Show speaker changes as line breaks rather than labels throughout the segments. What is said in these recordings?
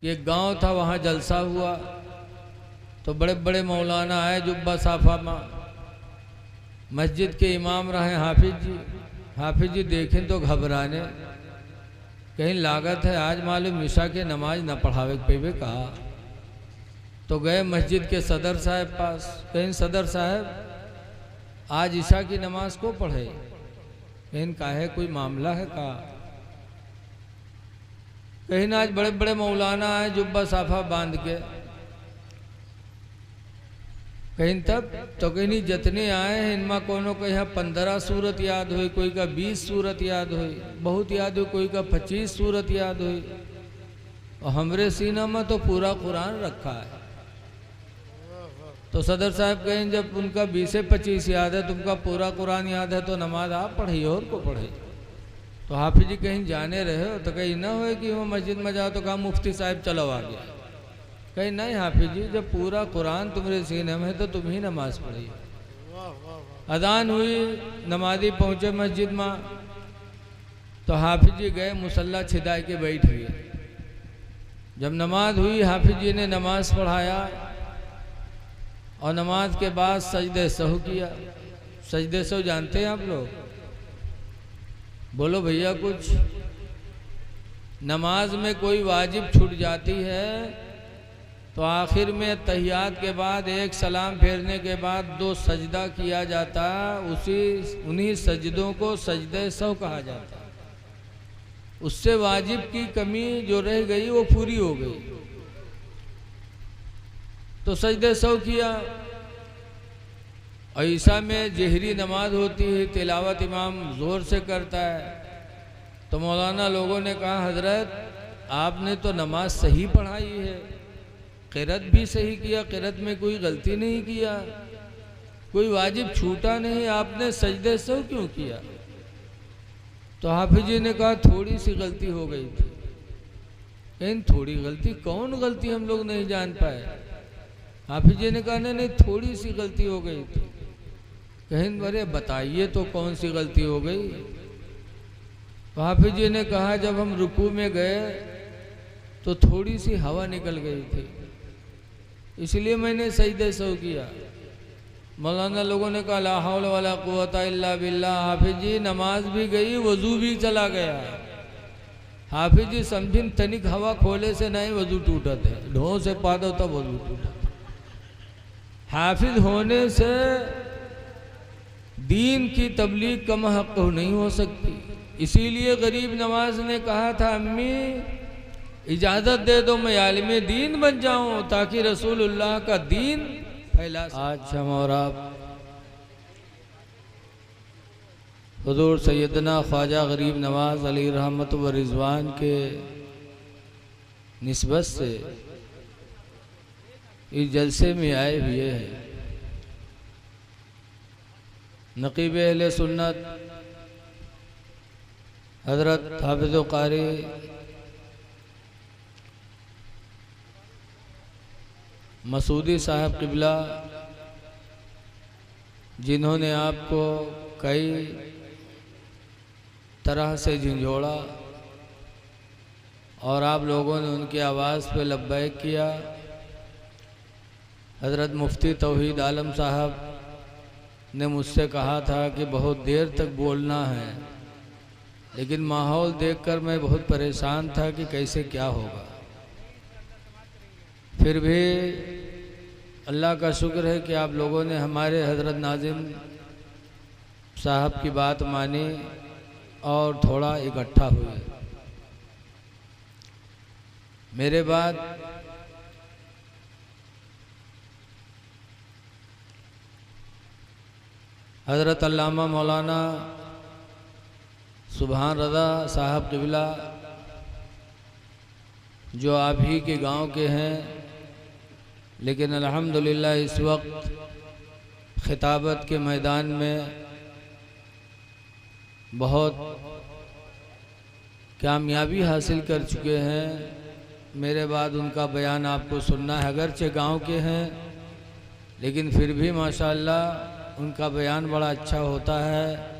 कि एक गांव था, वहाँ जलसा हुआ तो बड़े बड़े मौलाना आए जुब्बा साफा में। मस्जिद के इमाम रहे हाफिज जी। हाफिज जी देखें तो घबराने, कहीं लागत है आज मालूम निशा के नमाज न पढ़ावे पेवे कहा। तो गए मस्जिद के सदर साहब पास, कहीं सदर साहब आज ईशा की नमाज को पढ़े, कहीं काहे कोई मामला है कहा। कहीं ना आज बड़े बड़े मौलाना आए जुब्बा साफा बांध के, कहीं तब तो कहीं जितने आए हैं इनमें कोनो का यहाँ 15 सूरत याद हुई, कोई का 20 सूरत याद हुई, बहुत याद हुई, कोई का 25 सूरत याद हुई। और हमरे सीना में तो पूरा कुरान रखा है। तो सदर साहब कहें जब उनका 20 से 25 याद है, तुमका पूरा कुरान याद है तो नमाज आप पढ़िए और को पढ़े। तो हाफिज जी कहीं जाने रहे हो तो कहीं ना हो कि वो मस्जिद में जाओ तो कहा मुफ्ती साहब चलो आ गया। कहीं नहीं हाफिज जी, जब पूरा कुरान तुम्हारे सीने में है तो तुम ही नमाज पढ़िए। अजान हुई, नमाजी पहुँचे मस्जिद में तो हाफिज जी गए मुसल्ला छिदा के बैठ गए। जब नमाज हुई हाफिज जी ने नमाज पढ़ाया और नमाज के बाद सजदे सहू किया। सजदे सहू जानते हैं आप लोग? बोलो भैया कुछ। नमाज में कोई वाजिब छूट जाती है तो आखिर में तहियात के बाद एक सलाम फेरने के बाद 2 सजदा किया जाता, उन्हीं सजदों को सजदे सहू कहा जाता। उससे वाजिब की कमी जो रह गई वो पूरी हो गई। तो सजदे सहू किया। और ईशा में जहरी नमाज होती है, तिलावत इमाम ज़ोर से करता है। तो मौलाना लोगों ने कहा हजरत आपने तो नमाज सही पढ़ाई है, क़िरात भी सही किया, क़िरात में कोई गलती नहीं किया, कोई वाजिब छूटा नहीं, आपने सजदे सहू क्यों किया? तो हाफिज जी ने कहा थोड़ी सी गलती हो गई थी। कहीं थोड़ी गलती, कौन गलती हम लोग नहीं जान पाए? हाफिज जी ने कहा नहीं थोड़ी सी गलती हो गई थी। कहीं अरे बताइए तो कौन सी गलती हो गई? तो हाफिज जी ने कहा जब हम रुकू में गए तो थोड़ी सी हवा निकल गई थी, इसलिए मैंने सजदे सहू किया। मौलाना लोगों ने कहा ला हौल वला कुव्वता इल्ला बिल्लाह। हाफिज जी नमाज भी गई, वजू भी चला गया। हाफिज जी समझिन तनिक हवा खोले से नहीं वजू टूटा थे, ढो से पा दो तब वजू टूटा। हाफिज होने से दीन की तबलीग कम हक नहीं हो सकती। इसीलिए गरीब नवाज ने कहा था अम्मी इजाज़त दे दो मैं आलिम दीन बन जाऊं ताकि रसूलुल्लाह का दीन फैला। आज हम और आप हुजूर सैयदना ख्वाजा गरीब नवाज अली रहमत व रिजवान के निस्बत से इस जलसे में आए हुए हैं। नकीब अहले सुन्नत हजरत हाफिज़ कारी मसूदी साहब क़िबला, जिन्होंने आपको कई तरह से झंझोड़ा और आप लोगों ने उनकी आवाज़ पे लब्बैक किया। हज़रत मुफ्ती तौहीद आलम साहब ने मुझसे कहा था कि बहुत देर तक बोलना है, लेकिन माहौल देखकर मैं बहुत परेशान था कि कैसे क्या होगा। फिर भी अल्लाह का शुक्र है कि आप लोगों ने हमारे हज़रत नाज़िम साहब की बात मानी और थोड़ा इकट्ठा हुए। मेरे बाद हज़रत अल्लामा मौलाना सुभान रज़ा साहब क़िबला, जो आप ही के गांव के हैं, लेकिन अल्हम्दुलिल्लाह इस वक्त खिताबत के मैदान में बहुत कामयाबी हासिल कर चुके हैं। मेरे बाद उनका बयान आपको सुनना है। अगरचे गांव के हैं लेकिन फिर भी माशाअल्लाह उनका बयान बड़ा अच्छा होता है।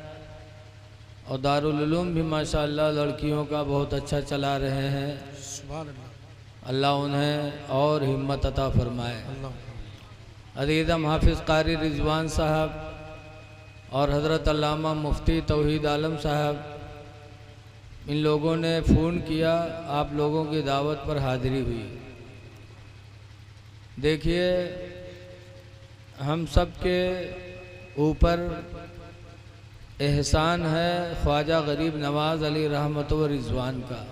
और दारुल उलूम भी माशाअल्लाह लड़कियों का बहुत अच्छा चला रहे हैं। अल्लाह उन्हें और हिम्मत अता फरमाए। अज़ीज़म हाफिज़ कारी रिजवान साहब और हज़रत अल्लामा मुफ्ती तौहीद आलम साहब, इन लोगों ने फ़ोन किया, आप लोगों की दावत पर हाज़िरी हुई। देखिए, हम सब के ऊपर एहसान है ख्वाजा गरीब नवाज़ अली रहमत व रिज़वान का,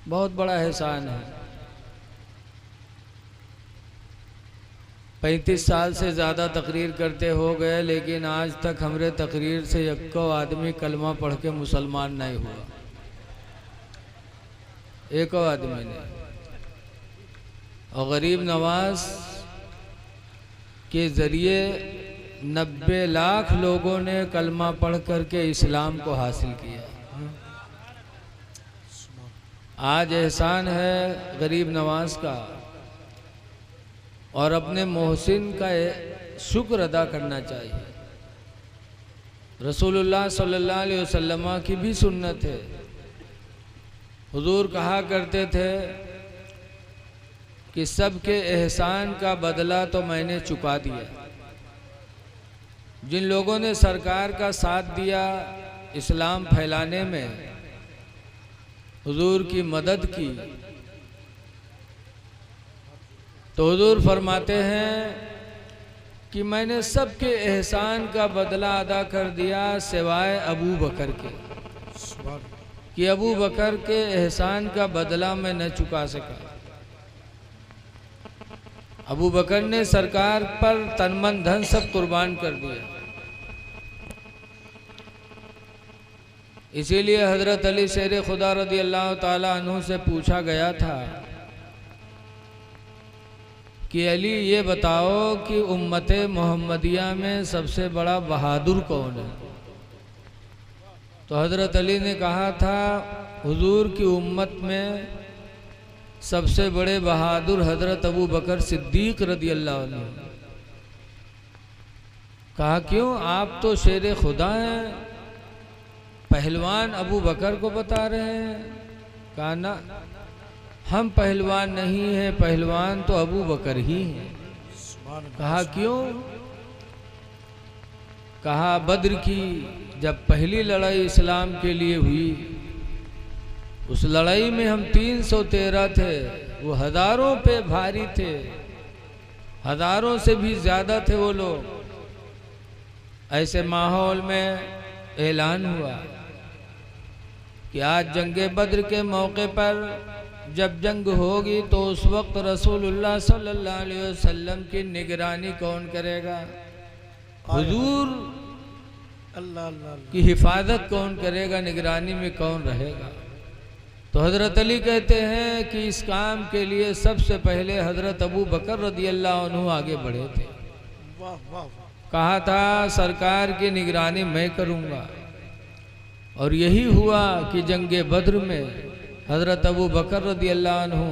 बहुत बड़ा एहसान है। 35 साल से ज़्यादा तकरीर करते हो गए, लेकिन आज तक हमरे तकरीर से यक्को आदमी कलमा पढ़ के मुसलमान नहीं हुआ, एको आदमी ने। और गरीब नवाज के ज़रिए 90 लाख लोगों ने कलमा पढ़ करके इस्लाम को हासिल किया। आज एहसान है गरीब नवाज का, और अपने मोहसिन का शुक्र अदा करना चाहिए। रसूलुल्लाह सल्लल्लाहु अलैहि वसल्लम की भी सुन्नत है। हुजूर कहा करते थे कि सबके एहसान का बदला तो मैंने चुका दिया। जिन लोगों ने सरकार का साथ दिया इस्लाम फैलाने में, हुजूर की मदद की, तो हुजूर फरमाते हैं कि मैंने सबके एहसान का बदला अदा कर दिया सिवाय अबू बकर के, कि अबू बकर के एहसान का बदला मैं न चुका सका। अबू बकर ने सरकार पर तन मन धन सब कुर्बान कर दिया। इसीलिए हजरत अली शेर खुदा रदी अल्लाह ताला अन्हु से पूछा गया था कि अली ये बताओ कि उम्मत मोहम्मदिया में सबसे बड़ा बहादुर कौन है? तो हजरत अली ने कहा था, हुजूर की उम्मत में सबसे बड़े बहादुर हजरत अबू बकर सिद्दीक रदी अल्लाह अन्हु। कहा क्यों? आप तो शेर खुदा हैं, पहलवान अबू बकर को बता रहे हैं। कहा ना, हम पहलवान नहीं हैं, पहलवान तो अबू बकर ही हैं। कहा क्यों? कहा बद्र की जब पहली लड़ाई इस्लाम के लिए हुई, उस लड़ाई में हम 313 थे, वो हजारों पे भारी थे, हजारों से भी ज्यादा थे वो लोग। ऐसे माहौल में ऐलान हुआ कि आज जंगे बद्र के मौके पर जब जंग होगी तो उस वक्त रसूलुल्लाह सल्लल्लाहु अलैहि वसल्लम की निगरानी कौन करेगा? हुजूर की हिफाजत कौन करेगा? निगरानी में कौन रहेगा? तो हजरत अली कहते हैं कि इस काम के लिए सबसे पहले हजरत अबू बकर रदी अल्लाह अन्हु आगे बढ़े थे। कहा था सरकार की निगरानी मैं करूंगा, और यही हुआ कि जंगे बद्र में हजरत अबू बकर रदी अल्लाह अन्हु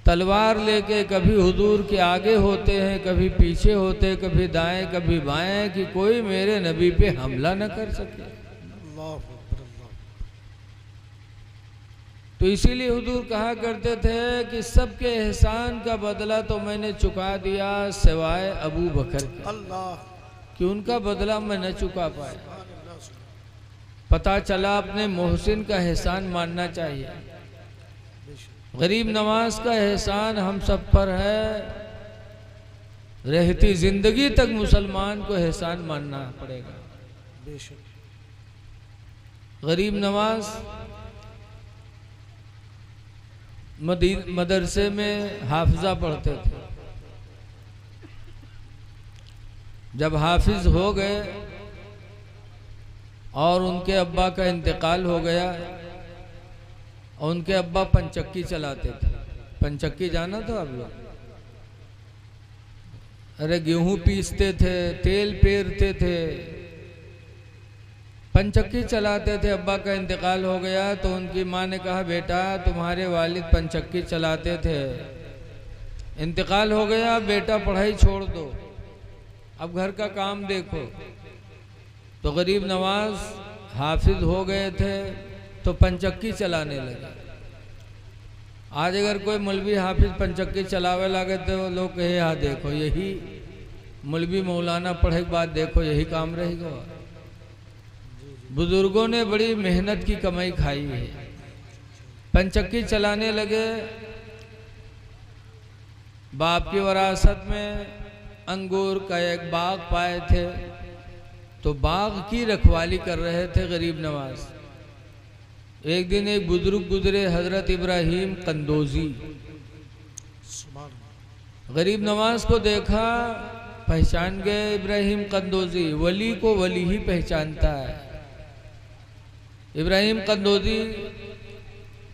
तलवार लेके कभी हुजूर के आगे होते हैं, कभी पीछे होते, कभी दाएं कभी बाएं, कि कोई मेरे नबी पे हमला न कर सके। तो इसीलिए हुजूर कहा करते थे कि सबके एहसान का बदला तो मैंने चुका दिया सिवाय अबू बकर के, कि उनका बदला मैं न चुका पाया। पता चला अपने मोहसिन का एहसान मानना चाहिए। गरीब नवाज का एहसान हम सब पर है, रहती जिंदगी तक मुसलमान को एहसान मानना पड़ेगा। गरीब नवाज मदरसे में हाफिजा पढ़ते थे। जब हाफिज हो गए और उनके अब्बा का इंतकाल हो गया, और उनके अब्बा पंचक्की चलाते थे। पंचक्की जाना तो आप लोग? अरे गेहूं पीसते थे, तेल पेरते थे, पंचक्की चलाते थे। अब्बा का इंतकाल हो गया तो उनकी माँ ने कहा, बेटा तुम्हारे वालिद पंचक्की चलाते थे, इंतकाल हो गया, बेटा पढ़ाई छोड़ दो, अब घर का काम देखो। तो गरीब नवाज हाफिज हो गए थे तो पंचक्की चलाने लगे। आज अगर कोई मौलवी हाफिज पंचक्की चलावे लगे तो लोग कहे हाँ देखो यही मौलवी मौलाना पढ़े के बाद देखो यही काम रहेगा। बुजुर्गों ने बड़ी मेहनत की कमाई खाई है। पंचक्की चलाने लगे, बाप की वरासत में अंगूर का एक बाग पाए थे, तो बाग की रखवाली कर रहे थे गरीब नवाज। एक दिन एक बुजुर्ग गुजरे, हजरत इब्राहिम कंदोजी। गरीब नवाज को देखा, पहचान गए इब्राहिम कंदोजी। वली को वली ही पहचानता है। इब्राहिम कंदोजी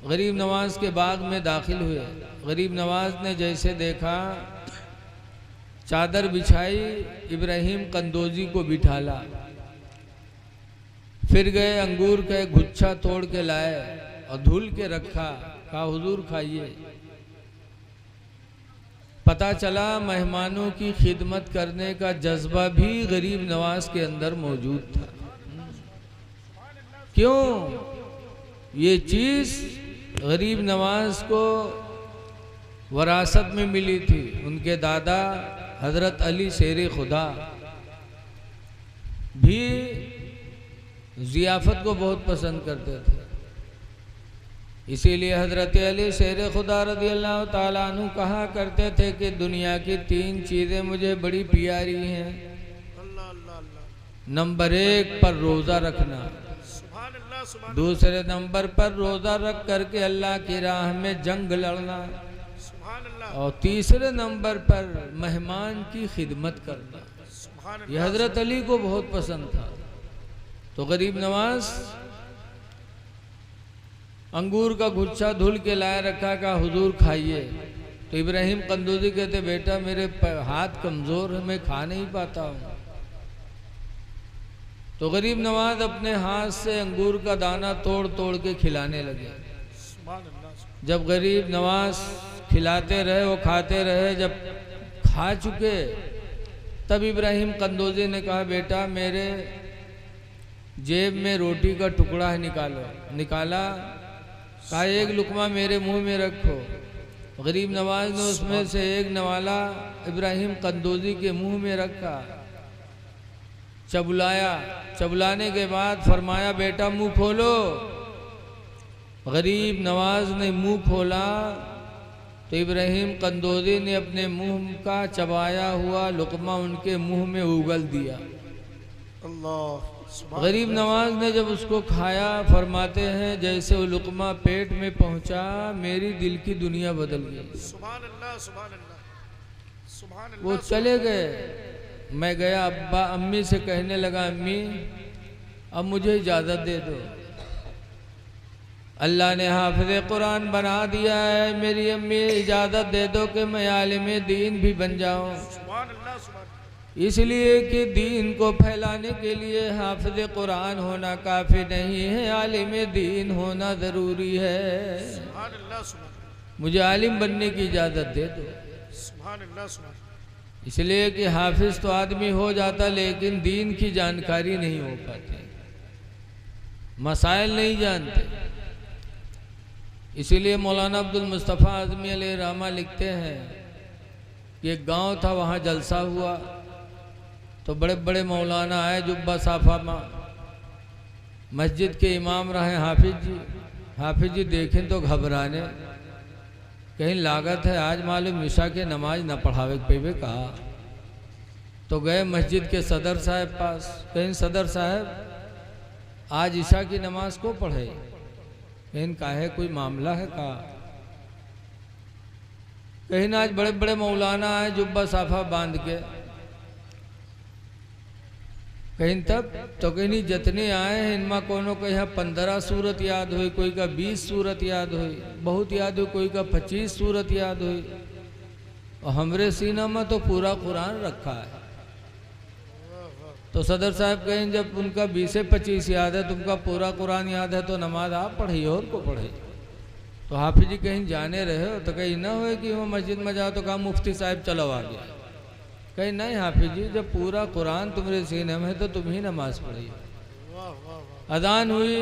गरीब नवाज के बाग में दाखिल हुए। गरीब नवाज ने जैसे देखा, चादर बिछाई, इब्राहिम कंदोजी को बिठाला, फिर गए अंगूर का एक गुच्छा तोड़ के लाए और धुल के रखा, कहा हुजूर खाइए। पता चला मेहमानों की खिदमत करने का जज्बा भी गरीब नवाज के अंदर मौजूद था। क्यों? ये चीज गरीब नवाज को वरासत में मिली थी। उनके दादा हजरत अली शेर खुदा भी जियाफत को बहुत पसंद करते थे। इसीलिए हजरत अली शेर खुदा रज़ी अल्लाह ताला अन्हु कहा करते थे कि दुनिया की 3 चीज़ें मुझे बड़ी प्यारी हैं। नंबर 1 पर रोज़ा रखना, दूसरे नंबर पर रोज़ा रख करके अल्लाह की राह में जंग लड़ना, और तीसरे नंबर पर मेहमान की खिदमत करना। यह हजरत अली को बहुत पसंद था। तो गरीब नवाज अंगूर का गुच्छा धुल के लाए रखा, का हुजूर खाइए। तो इब्राहिम कंदोजी कहते, बेटा मेरे हाथ कमजोर है, मैं खा नहीं पाता हूँ। तो गरीब नवाज अपने हाथ से अंगूर का दाना तोड़ तोड़ के खिलाने लगे। जब गरीब नवाज खिलाते रहे, वो खाते रहे, जब खा चुके तब इब्राहिम कंदोजी ने कहा, बेटा मेरे जेब में रोटी का टुकड़ा है, निकालो। निकाला, कहा एक लुकमा मेरे मुंह में रखो। गरीब नवाज ने उसमें से एक नवाला इब्राहिम कंदोजी के मुंह में रखा, चबुलाया। चबुलाने के बाद फरमाया, बेटा मुंह खोलो। गरीब नवाज ने मुंह खोला तो इब्राहिम कंदोजी ने अपने मुंह का चबाया हुआ लुकमा उनके मुंह में उगल दिया। गरीब नवाज ने जब उसको खाया, फरमाते हैं जैसे वो लुकमा पेट में पहुंचा, मेरी दिल की दुनिया बदल गई। वो चले गए। मैं गया, अब्बा अम्मी से कहने लगा, अम्मी अब मुझे इजाज़त दे दो, अल्लाह ने हाफिज़े कुरान बना दिया है, मेरी अम्मी इजाज़त दे दो कि मैं आलिम दीन भी बन जाऊं। इसलिए कि दीन को फैलाने के लिए हाफिज़े कुरान होना काफ़ी नहीं है, आलिम दीन होना ज़रूरी है। मुझे आलिम बनने की इजाज़त दे दो। इसलिए कि हाफिज तो आदमी हो जाता, लेकिन दीन की जानकारी नहीं हो पाती, मसाइल नहीं जानते। इसीलिए मौलाना अब्दुल मुस्तफ़ा आज़मी अलैहि रहमा लिखते हैं कि एक गांव था, वहाँ जलसा हुआ तो बड़े बड़े मौलाना आए, जुब्बा साफा माँ। मस्जिद के इमाम रहे हाफिज जी। हाफिज जी देखें तो घबराने, कहीं लागत है आज मालूम ईशा के नमाज न पढ़ावे पे कहा। तो गए मस्जिद के सदर साहब पास, कहीं सदर साहब आज ईशा की नमाज को पढ़े, कहीं काहे कोई मामला है कहा। कहीं ना आज बड़े बड़े मौलाना आए जुब्बा साफा बांध के, कहीं तब तो कहीं जितने आए हैं इनमें कोनो कहीं 15 सूरत याद हुई, कोई का 20 सूरत याद हुई, बहुत याद हुई, कोई का 25 सूरत याद हुई, और हमरे सीना में तो पूरा कुरान रखा है। तो सदर साहब कहें जब उनका 20 से 25 याद है, तुमका पूरा कुरान याद है, तो नमाज आप पढ़िए और को पढ़े। तो हाफिज जी कहीं जाने रहे हो तो कहीं ना हो कि वो मस्जिद में जाओ तो कहा मुफ्ती साहब चलो आ गया। कहीं नहीं हाफिज जी, जब पूरा कुरान तुम्हारे सीने में है तो तुम ही नमाज पढ़िए। अजान हुई,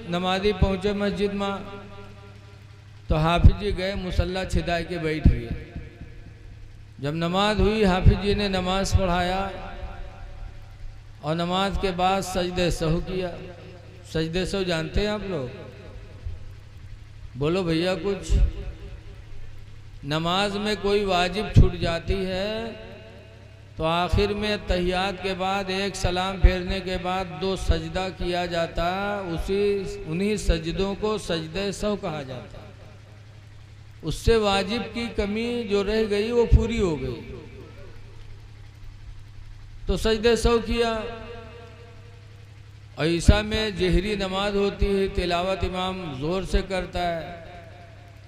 नमाजी पहुँचे मस्जिद में, तो तो हाफिज जी गए मुसल्ला छिदा के बैठ गए। जब नमाज हुई हाफिज जी ने नमाज पढ़ाया और नमाज के बाद सजदे सहू किया। सजदे सहू जानते हैं आप लोग? बोलो भैया कुछ। नमाज में कोई वाजिब छूट जाती है तो आखिर में तहियात के बाद एक सलाम फेरने के बाद 2 सजदा किया जाता, उन्हीं सजदों को सजदे सहू कहा जाता। उससे वाजिब की कमी जो रह गई वो पूरी हो गई। तो सजदे सहू किया। ऐसा में जहरी नमाज होती है, तिलावत इमाम ज़ोर से करता है।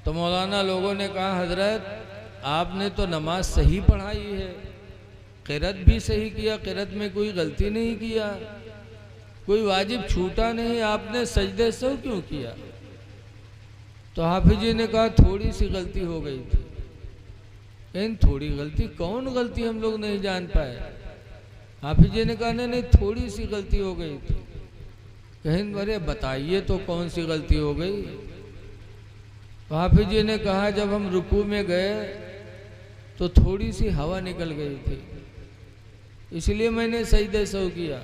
तो मौलाना लोगों ने कहा हजरत आपने तो नमाज सही पढ़ाई है, क़िरात भी सही किया, क़िरात में कोई गलती नहीं किया, कोई वाजिब छूटा नहीं, आपने सजदे सहू क्यों किया? तो हाफिज जी ने कहा थोड़ी सी गलती हो गई थी। लेकिन थोड़ी गलती, कौन गलती हम लोग नहीं जान पाए? हाफिज जी ने कहा नहीं थोड़ी सी गलती हो गई थी। कहीं अरे बताइए तो कौन सी गलती हो गई? तो हाफिज जी ने कहा जब हम रुकू में गए तो थोड़ी सी हवा निकल गई थी, इसलिए मैंने सजदे सहू किया।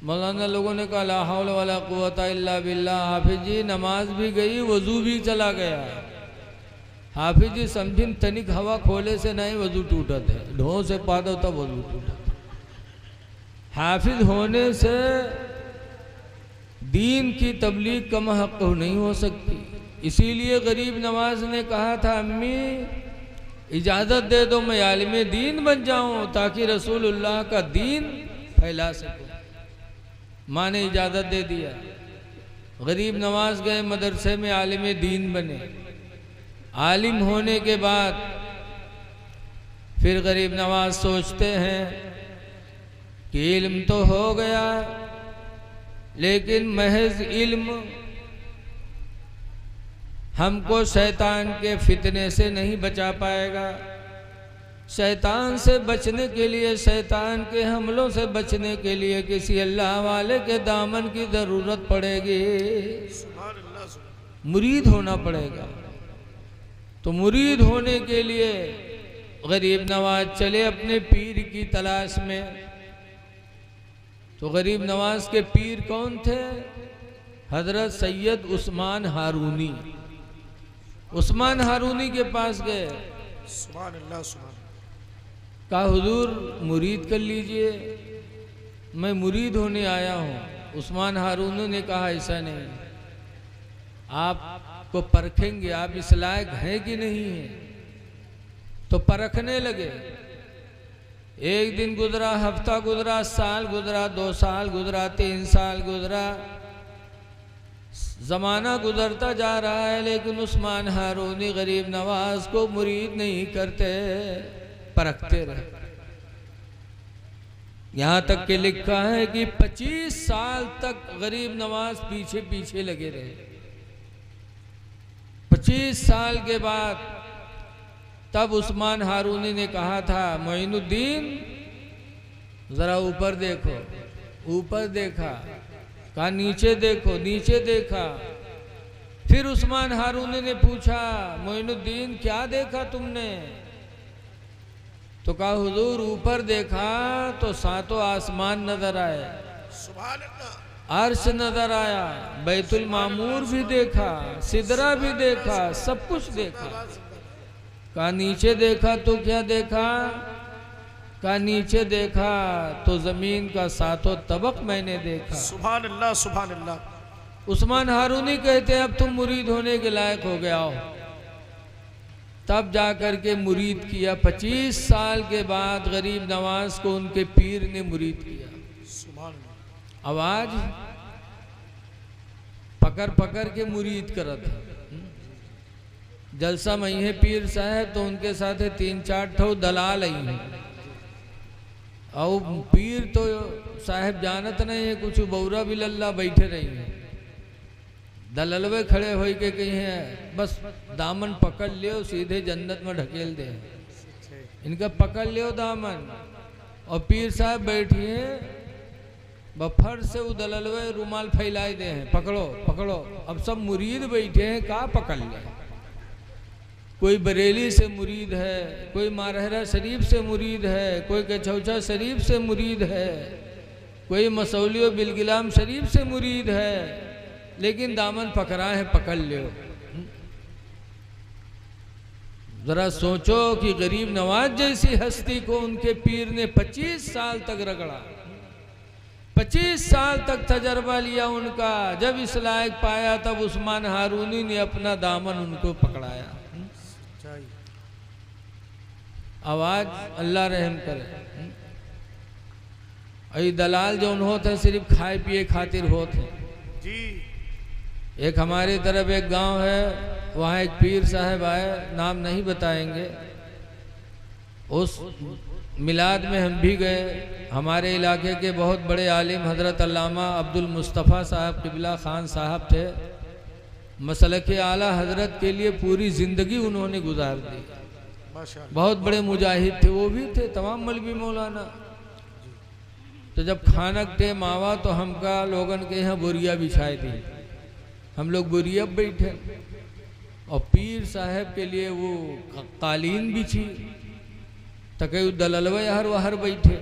मौलाना लोगों ने कहा ला हौल वला कुव्वता इल्ला बिल्लाह। हाफिज जी नमाज भी गई, वजू भी चला गया। हाफिज जी समझिन तनिक हवा खोले से नहीं वजू टूटा थे, ढो से पादो तब वजू टूटा। हाफिज होने से दीन की तबलीग कम हक नहीं हो सकती। इसीलिए गरीब नवाज ने कहा था अम्मी इजाज़त दे दो मैं आलिम दीन बन जाऊं ताकि रसूलुल्लाह का दीन फैला सकूं। माँ ने इजाज़त दे दिया। गरीब नवाज गए मदरसे में, आलिम दीन बने। आलिम होने के बाद फिर गरीब नवाज सोचते हैं कि इल्म तो हो गया लेकिन महज इल्म हमको शैतान के फितने से नहीं बचा पाएगा। शैतान से बचने के लिए, शैतान के हमलों से बचने के लिए किसी अल्लाह वाले के दामन की ज़रूरत पड़ेगी, मुरीद होना पड़ेगा। तो मुरीद होने के लिए गरीब नवाज चले अपने पीर की तलाश में। तो गरीब नवाज के पीर कौन थे? हजरत सैयद उस्मान हारूनी। उस्मान हारूनी के पास गए, कहा हुजूर मुरीद कर लीजिए, मैं मुरीद होने आया हूँ। उस्मान हारूनी ने कहा ऐसा नहीं, आपको परखेंगे, आप इस लायक हैं कि नहीं हैं। तो परखने लगे। एक दिन गुजरा, हफ्ता गुजरा, साल गुजरा, 2 साल गुजरा, 3 साल गुजरा, ज़माना गुजरता जा रहा है लेकिन उस्मान हारूनी गरीब नवाज को मुरीद नहीं करते, परखते रहे। यहाँ तक कि लिखा है कि 25 साल तक गरीब नवाज पीछे पीछे लगे रहे। 25 साल के बाद तब उस्मान हारूनी ने कहा था मोइनुद्दीन जरा ऊपर देखो। ऊपर देखा, कहा नीचे देखो, नीचे देखा। फिर उस्मान हारूनी ने पूछा मोइनुद्दीन क्या देखा तुमने? तो कहा हुजूर ऊपर देखा तो 7 आसमान नजर आए, अर्श नजर आया, बैतुल मामूर भी देखा, सिदरा भी देखा, सब कुछ देखा। कहा नीचे देखा तो क्या देखा? कहा नीचे देखा तो जमीन का 7 तबक मैंने देखा।
सुभान अल्लाह, सुभान अल्लाह।
उस्मान हारूनी कहते हैं अब तुम मुरीद होने के लायक हो गया हो। तब जाकर के मुरीद किया। 25 साल के बाद गरीब नवाज को उनके पीर ने मुरीद किया। आवाज पकड़ पकड़ के मुरीद करत है। जलसा मई है पीर साहब तो उनके साथ 3-4 ठो दलाल आई हैं। और पीर तो साहब जानत नहीं है कुछ, बौरा भी लल्ला बैठे रही हैं। दललवे खड़े हो के कही हैं बस दामन पकड़ लियो सीधे जन्नत में ढकेल दे, इनका पकड़ लियो दामन। और पीर साहब बैठिए बफर से वो दललवे रुमाल फैलाए दे हैं, पकड़ो पकड़ो। अब सब मुरीद बैठे हैं, कहाँ पकड़ ले। कोई बरेली से मुरीद है, कोई मारहरा शरीफ से मुरीद है, कोई कछौछा शरीफ से मुरीद है, कोई मसौलियो बिलगिलाम शरीफ से मुरीद है, लेकिन दामन पकड़ा है, पकड़ लो। जरा सोचो कि गरीब नवाज जैसी हस्ती को उनके पीर ने 25 साल तक रगड़ा, 25 साल तक तजर्बा लिया उनका। जब इस लायक पाया तब उस्मान हारूनी ने अपना दामन उनको पकड़ाया। आवाज अल्लाह रहम करे। दलाल जो होते सिर्फ खाए पिए खातिर होते जी। एक हमारी तरफ एक गांव है, वहाँ एक पीर साहब आए, नाम नहीं बताएंगे। उस मिलाद में हम भी गए। हमारे इलाके के बहुत बड़े आलिम हज़रत अल्लामा अब्दुल मुस्तफ़ा साहब क़िबला ख़ान साहब थे। मसलक आला हज़रत के लिए पूरी ज़िंदगी उन्होंने गुजार दी। बहुत बड़े मुजाहिद थे, वो भी थे, तमाम मौलवी मौलाना। तो जब खानक टे मावा तो हमका लोगन के यहाँ बोरिया बिछाई दी, हम लोग बोरिया बैठे और पीर साहब के लिए वो कालीन बिछी, तक दललवा हर वहर बैठे।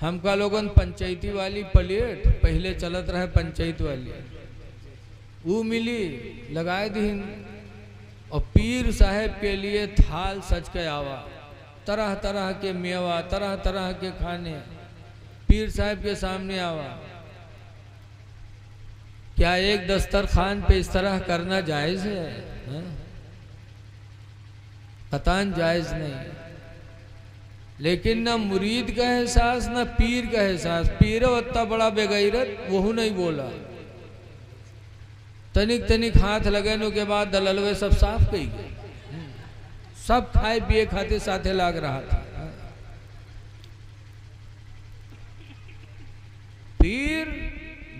हमका लोगन पंचायती वाली प्लेट, पहले चलत रहे पंचायत वाली, वो मिली, लगाए दी। और पीर साहब के लिए थाल सज के आवा, तरह तरह के मेवा, तरह तरह के खाने पीर साहब के सामने आवा। क्या एक दस्तरखान पे इस तरह करना जायज़ है? कतान जायज़ नहीं। लेकिन ना मुरीद का एहसास ना पीर का एहसास। पीर इतना बड़ा बेगैरत वहू नहीं बोला। तनिक तनिक हाथ लगने के बाद दललवे सब साफ कही गए। सब खाए पिए खाते साथे लाग रहा था। पीर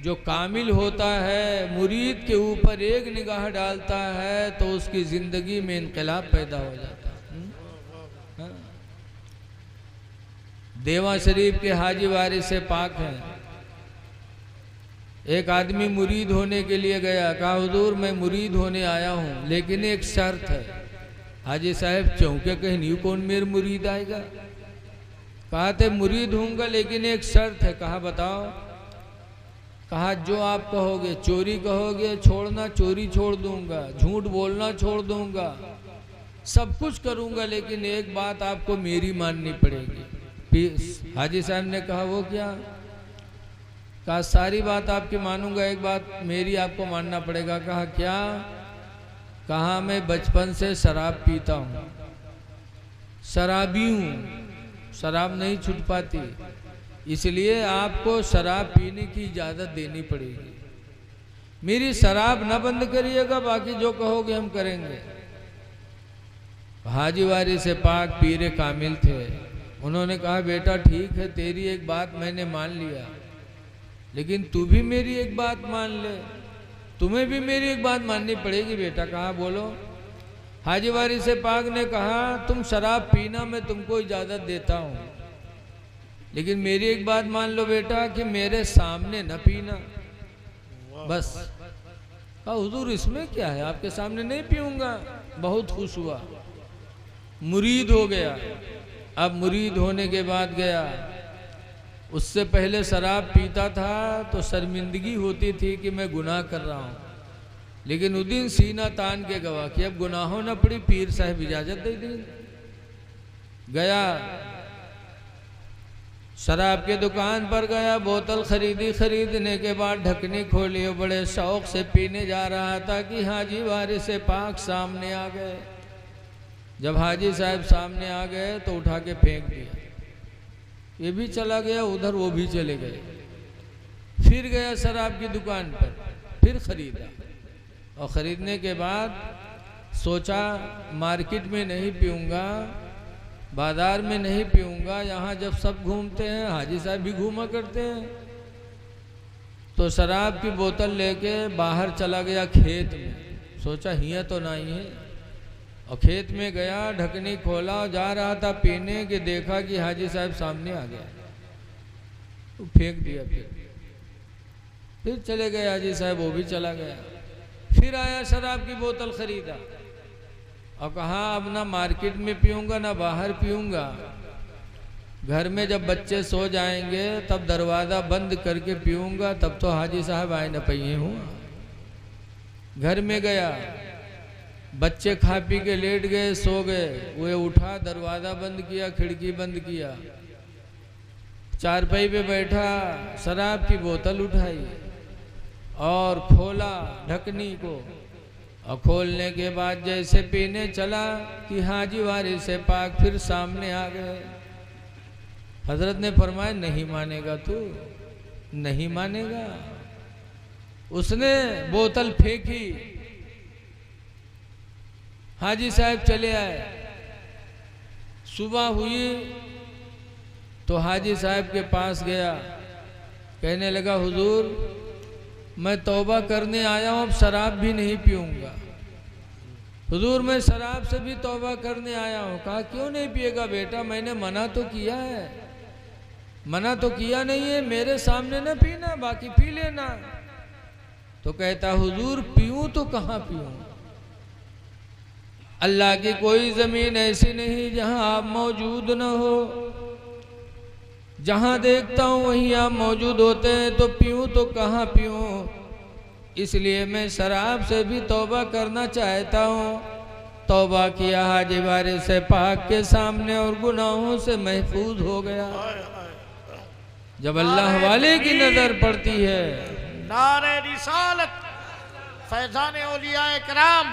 जो कामिल होता है, मुरीद के ऊपर एक निगाह डालता है तो उसकी जिंदगी में इनकलाब पैदा हो जाता है। देवा शरीफ के हाजी वारिस से पाक हैं। एक आदमी मुरीद होने के लिए गया, कहा हुजूर मैं मुरीद होने आया हूँ, लेकिन एक शर्त है। हाजी साहब चौंके, कहीं नहीं कौन मेरे मुरीद आएगा? कहा थे मुरीद हूँगा लेकिन एक शर्त है। कहा बताओ? कहा जो आप कहोगे। चोरी कहोगे छोड़ना, चोरी छोड़ दूंगा, झूठ बोलना छोड़ दूंगा, सब कुछ करूंगा, लेकिन एक बात आपको मेरी माननी पड़ेगी। हाजी साहब ने कहा वो क्या? कहा सारी बात आपकी मानूंगा, एक बात मेरी आपको मानना पड़ेगा। कहा क्या? कहा मैं बचपन से शराब पीता हूँ, शराबी हूँ, शराब नहीं छूट पाती, इसलिए आपको शराब पीने की इजाज़त देनी पड़ेगी। मेरी शराब न बंद करिएगा, बाकी जो कहोगे हम करेंगे। हाजी वारी से पाक पीरे कामिल थे। उन्होंने कहा बेटा ठीक है, तेरी एक बात मैंने मान लिया, लेकिन तू भी मेरी एक बात मान ले, तुम्हें भी मेरी एक बात माननी पड़ेगी बेटा। कहा बोलो? हाजी वारी से पाक ने कहा तुम शराब पीना मैं तुमको इजाज़त देता हूँ, लेकिन मेरी एक बात मान लो बेटा कि मेरे सामने न पीना, बस। कहा हुजूर इसमें क्या है, आपके सामने नहीं पीऊंगा। बहुत खुश हुआ, मुरीद हो गया। अब मुरीद होने के बाद गया, उससे पहले शराब पीता था तो शर्मिंदगी होती थी कि मैं गुनाह कर रहा हूँ, लेकिन उस दिन सीना तान के गवा कि अब गुनाहों न पड़ी, पीर साहब इजाज़त दे दी। गया शराब के दुकान पर गया, बोतल खरीदी, खरीदने के बाद ढकनी खोली, बड़े शौक से पीने जा रहा था कि हाजी वारिस से पाक सामने आ गए। जब हाजी साहब सामने आ गए तो उठा के फेंक दिया। ये भी चला गया उधर, वो भी चले गए। फिर गया शराब की दुकान पर, फिर खरीदा, और ख़रीदने के बाद सोचा मार्केट में नहीं पीऊँगा, बाज़ार में नहीं पीऊँगा, यहाँ जब सब घूमते हैं, हाजी साहब भी घूमा करते हैं। तो शराब की बोतल लेके बाहर चला गया खेत में, सोचा हियाँ तो नहीं है, और खेत में गया, ढकनी खोला, जा रहा था पीने के, देखा कि हाजी साहब सामने आ गया, तो फेंक दिया। फिर चले गए हाजी साहब, वो भी चला गया। फिर आया शराब की बोतल खरीदा, और कहा अब ना मार्केट में पीऊंगा ना बाहर पीऊंगा, घर में जब बच्चे सो जाएंगे तब दरवाज़ा बंद करके पीऊंगा, तब तो हाजी साहब आए न पहिए हूँ। घर में गया, बच्चे खा पी के लेट गए, सो गए, वो उठा, दरवाज़ा बंद किया, खिड़की बंद किया, चारपाई पे बैठा, शराब की बोतल उठाई और खोला ढकनी को, और खोलने के बाद जैसे पीने चला कि हाजी वारिस पाक फिर सामने आ गए। हजरत ने फरमाया नहीं मानेगा तू, नहीं मानेगा। उसने बोतल फेंकी, हाजी साहब चले आए। सुबह हुई तो हाजी साहब के पास गया, कहने लगा हुजूर मैं तौबा करने आया हूँ, अब शराब भी नहीं पीऊंगा। हुजूर मैं शराब से भी तौबा करने आया हूँ। कहा क्यों नहीं पिएगा बेटा, मैंने मना तो किया है। मना तो किया नहीं है, मेरे सामने न पीना, बाकी पी लेना। तो कहता हुजूर पीऊं तो कहाँ पीऊं, अल्लाह की कोई जमीन ऐसी नहीं जहां आप मौजूद न हो, जहां देखता हूं वहीं आप मौजूद होते हैं, तो पीऊं तो कहाँ पीऊं। इसलिए मैं शराब से भी तौबा करना चाहता हूं। तौबा किया हाजी वारिस पाक के सामने और गुनाहों से महफूज हो गया। जब अल्लाह वाले की नजर पड़ती है,
नारे रिसालत, फैजान औलियाए कराम,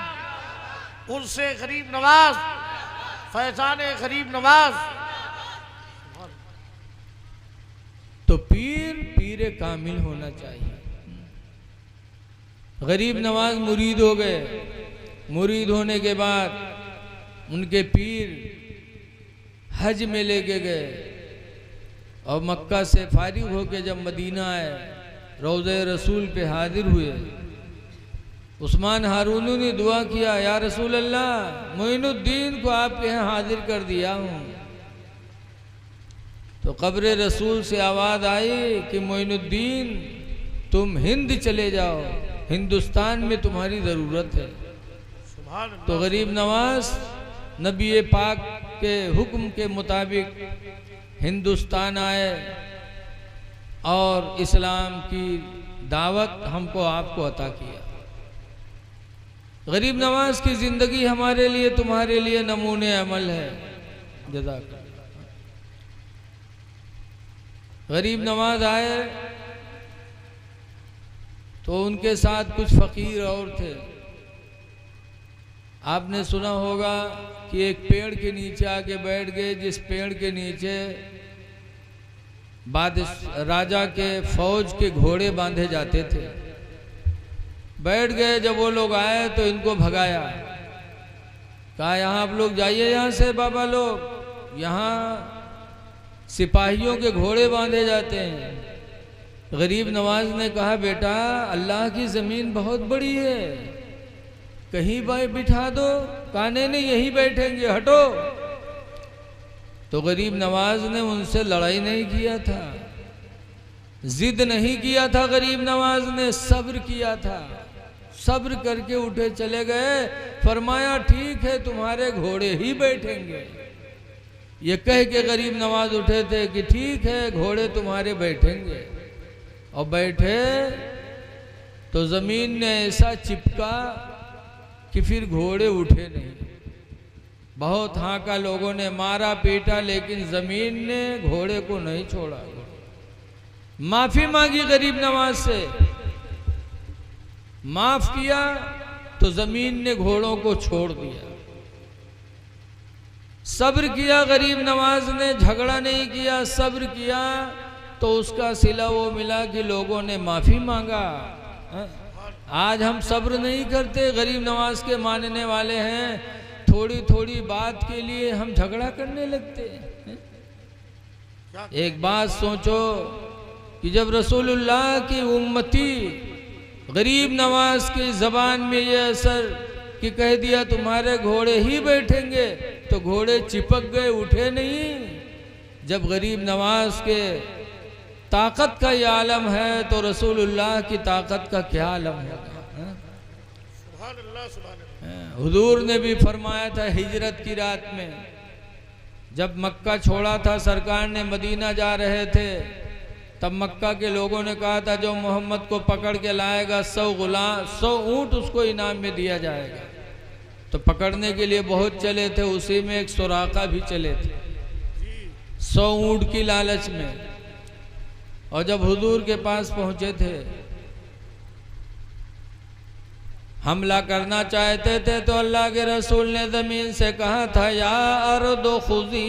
उनसे गरीब नवाज, फैजान गरीब नवाज।
तो पीर कामिल होना चाहिए। गरीब नवाज मुरीद हो गए। मुरीद होने के बाद उनके पीर हज में लेके गए और मक्का से फारिग होके जब मदीना आए, रोज़े रसूल पे हाजिर हुए। उस्मान हारूनी ने दुआ किया, या रसूल अल्लाह मोइनुद्दीन को आपके यहाँ हाजिर कर दिया हूँ। तो कब्र रसूल से आवाज़ आई कि मोइनुद्दीन तुम हिंद चले जाओ, हिंदुस्तान में तुम्हारी ज़रूरत है। तो गरीब नवाज नबी पाक के हुक्म के मुताबिक हिंदुस्तान आए और इस्लाम की दावत हमको आपको अता किया। गरीब नवाज की ज़िंदगी हमारे लिए तुम्हारे लिए नमूने अमल है। जज़ाकल्लाह। गरीब नवाज आए तो उनके साथ कुछ फ़कीर और थे। आपने सुना होगा कि एक पेड़ के नीचे आके बैठ गए, जिस पेड़ के नीचे राजा के फौज के घोड़े बांधे जाते थे। बैठ गए। जब वो लोग आए तो इनको भगाया, कहा यहाँ आप लोग जाइए यहाँ से बाबा लोग, यहाँ सिपाहियों के घोड़े बांधे जाते हैं। गरीब नवाज ने कहा बेटा अल्लाह की ज़मीन बहुत बड़ी है, कहीं भाई बिठा दो। कहा नहीं यहीं बैठेंगे, हटो। तो गरीब नवाज ने उनसे लड़ाई नहीं किया था, जिद नहीं किया था। गरीब नवाज ने सब्र किया था, सब्र करके उठे चले गए। फरमाया ठीक है तुम्हारे घोड़े ही बैठेंगे। ये कह के गरीब नवाज उठे थे कि ठीक है घोड़े तुम्हारे बैठेंगे। और बैठे तो जमीन ने ऐसा चिपका कि फिर घोड़े उठे नहीं। बहुत हाका लोगों ने मारा पीटा, लेकिन जमीन ने घोड़े को नहीं छोड़ा। माफी मांगी गरीब नवाज से, माफ किया तो जमीन ने घोड़ों को छोड़ दिया। सब्र किया गरीब नवाज ने, झगड़ा नहीं किया, सब्र किया तो उसका सिला वो मिला कि लोगों ने माफी मांगा। आज हम सब्र नहीं करते, गरीब नवाज के मानने वाले हैं, थोड़ी थोड़ी बात के लिए हम झगड़ा करने लगते हैं। एक बात सोचो कि जब रसूलुल्लाह की उम्मती गरीब नवाज की ज़बान में ये असर कि कह दिया तुम्हारे घोड़े ही बैठेंगे, तो घोड़े चिपक गए, उठे नहीं। जब गरीब नवाज के ताकत का ये आलम है तो रसूलुल्लाह की ताकत का क्या आलम होगा।
सुभान अल्लाह, सुभान अल्लाह।
हुजूर ने भी फरमाया था हिजरत की रात में, जब मक्का छोड़ा था सरकार ने, मदीना जा रहे थे, तब मक्का के लोगों ने कहा था जो मोहम्मद को पकड़ के लाएगा 100 ऊंट उसको इनाम में दिया जाएगा। तो पकड़ने के लिए बहुत चले थे, उसी में एक सुराका भी चले थे 100 ऊंट की लालच में। और जब हुजूर के पास पहुंचे थे, हमला करना चाहते थे, तो अल्लाह के रसूल ने ज़मीन से कहा था या अर्दो खुज़ी,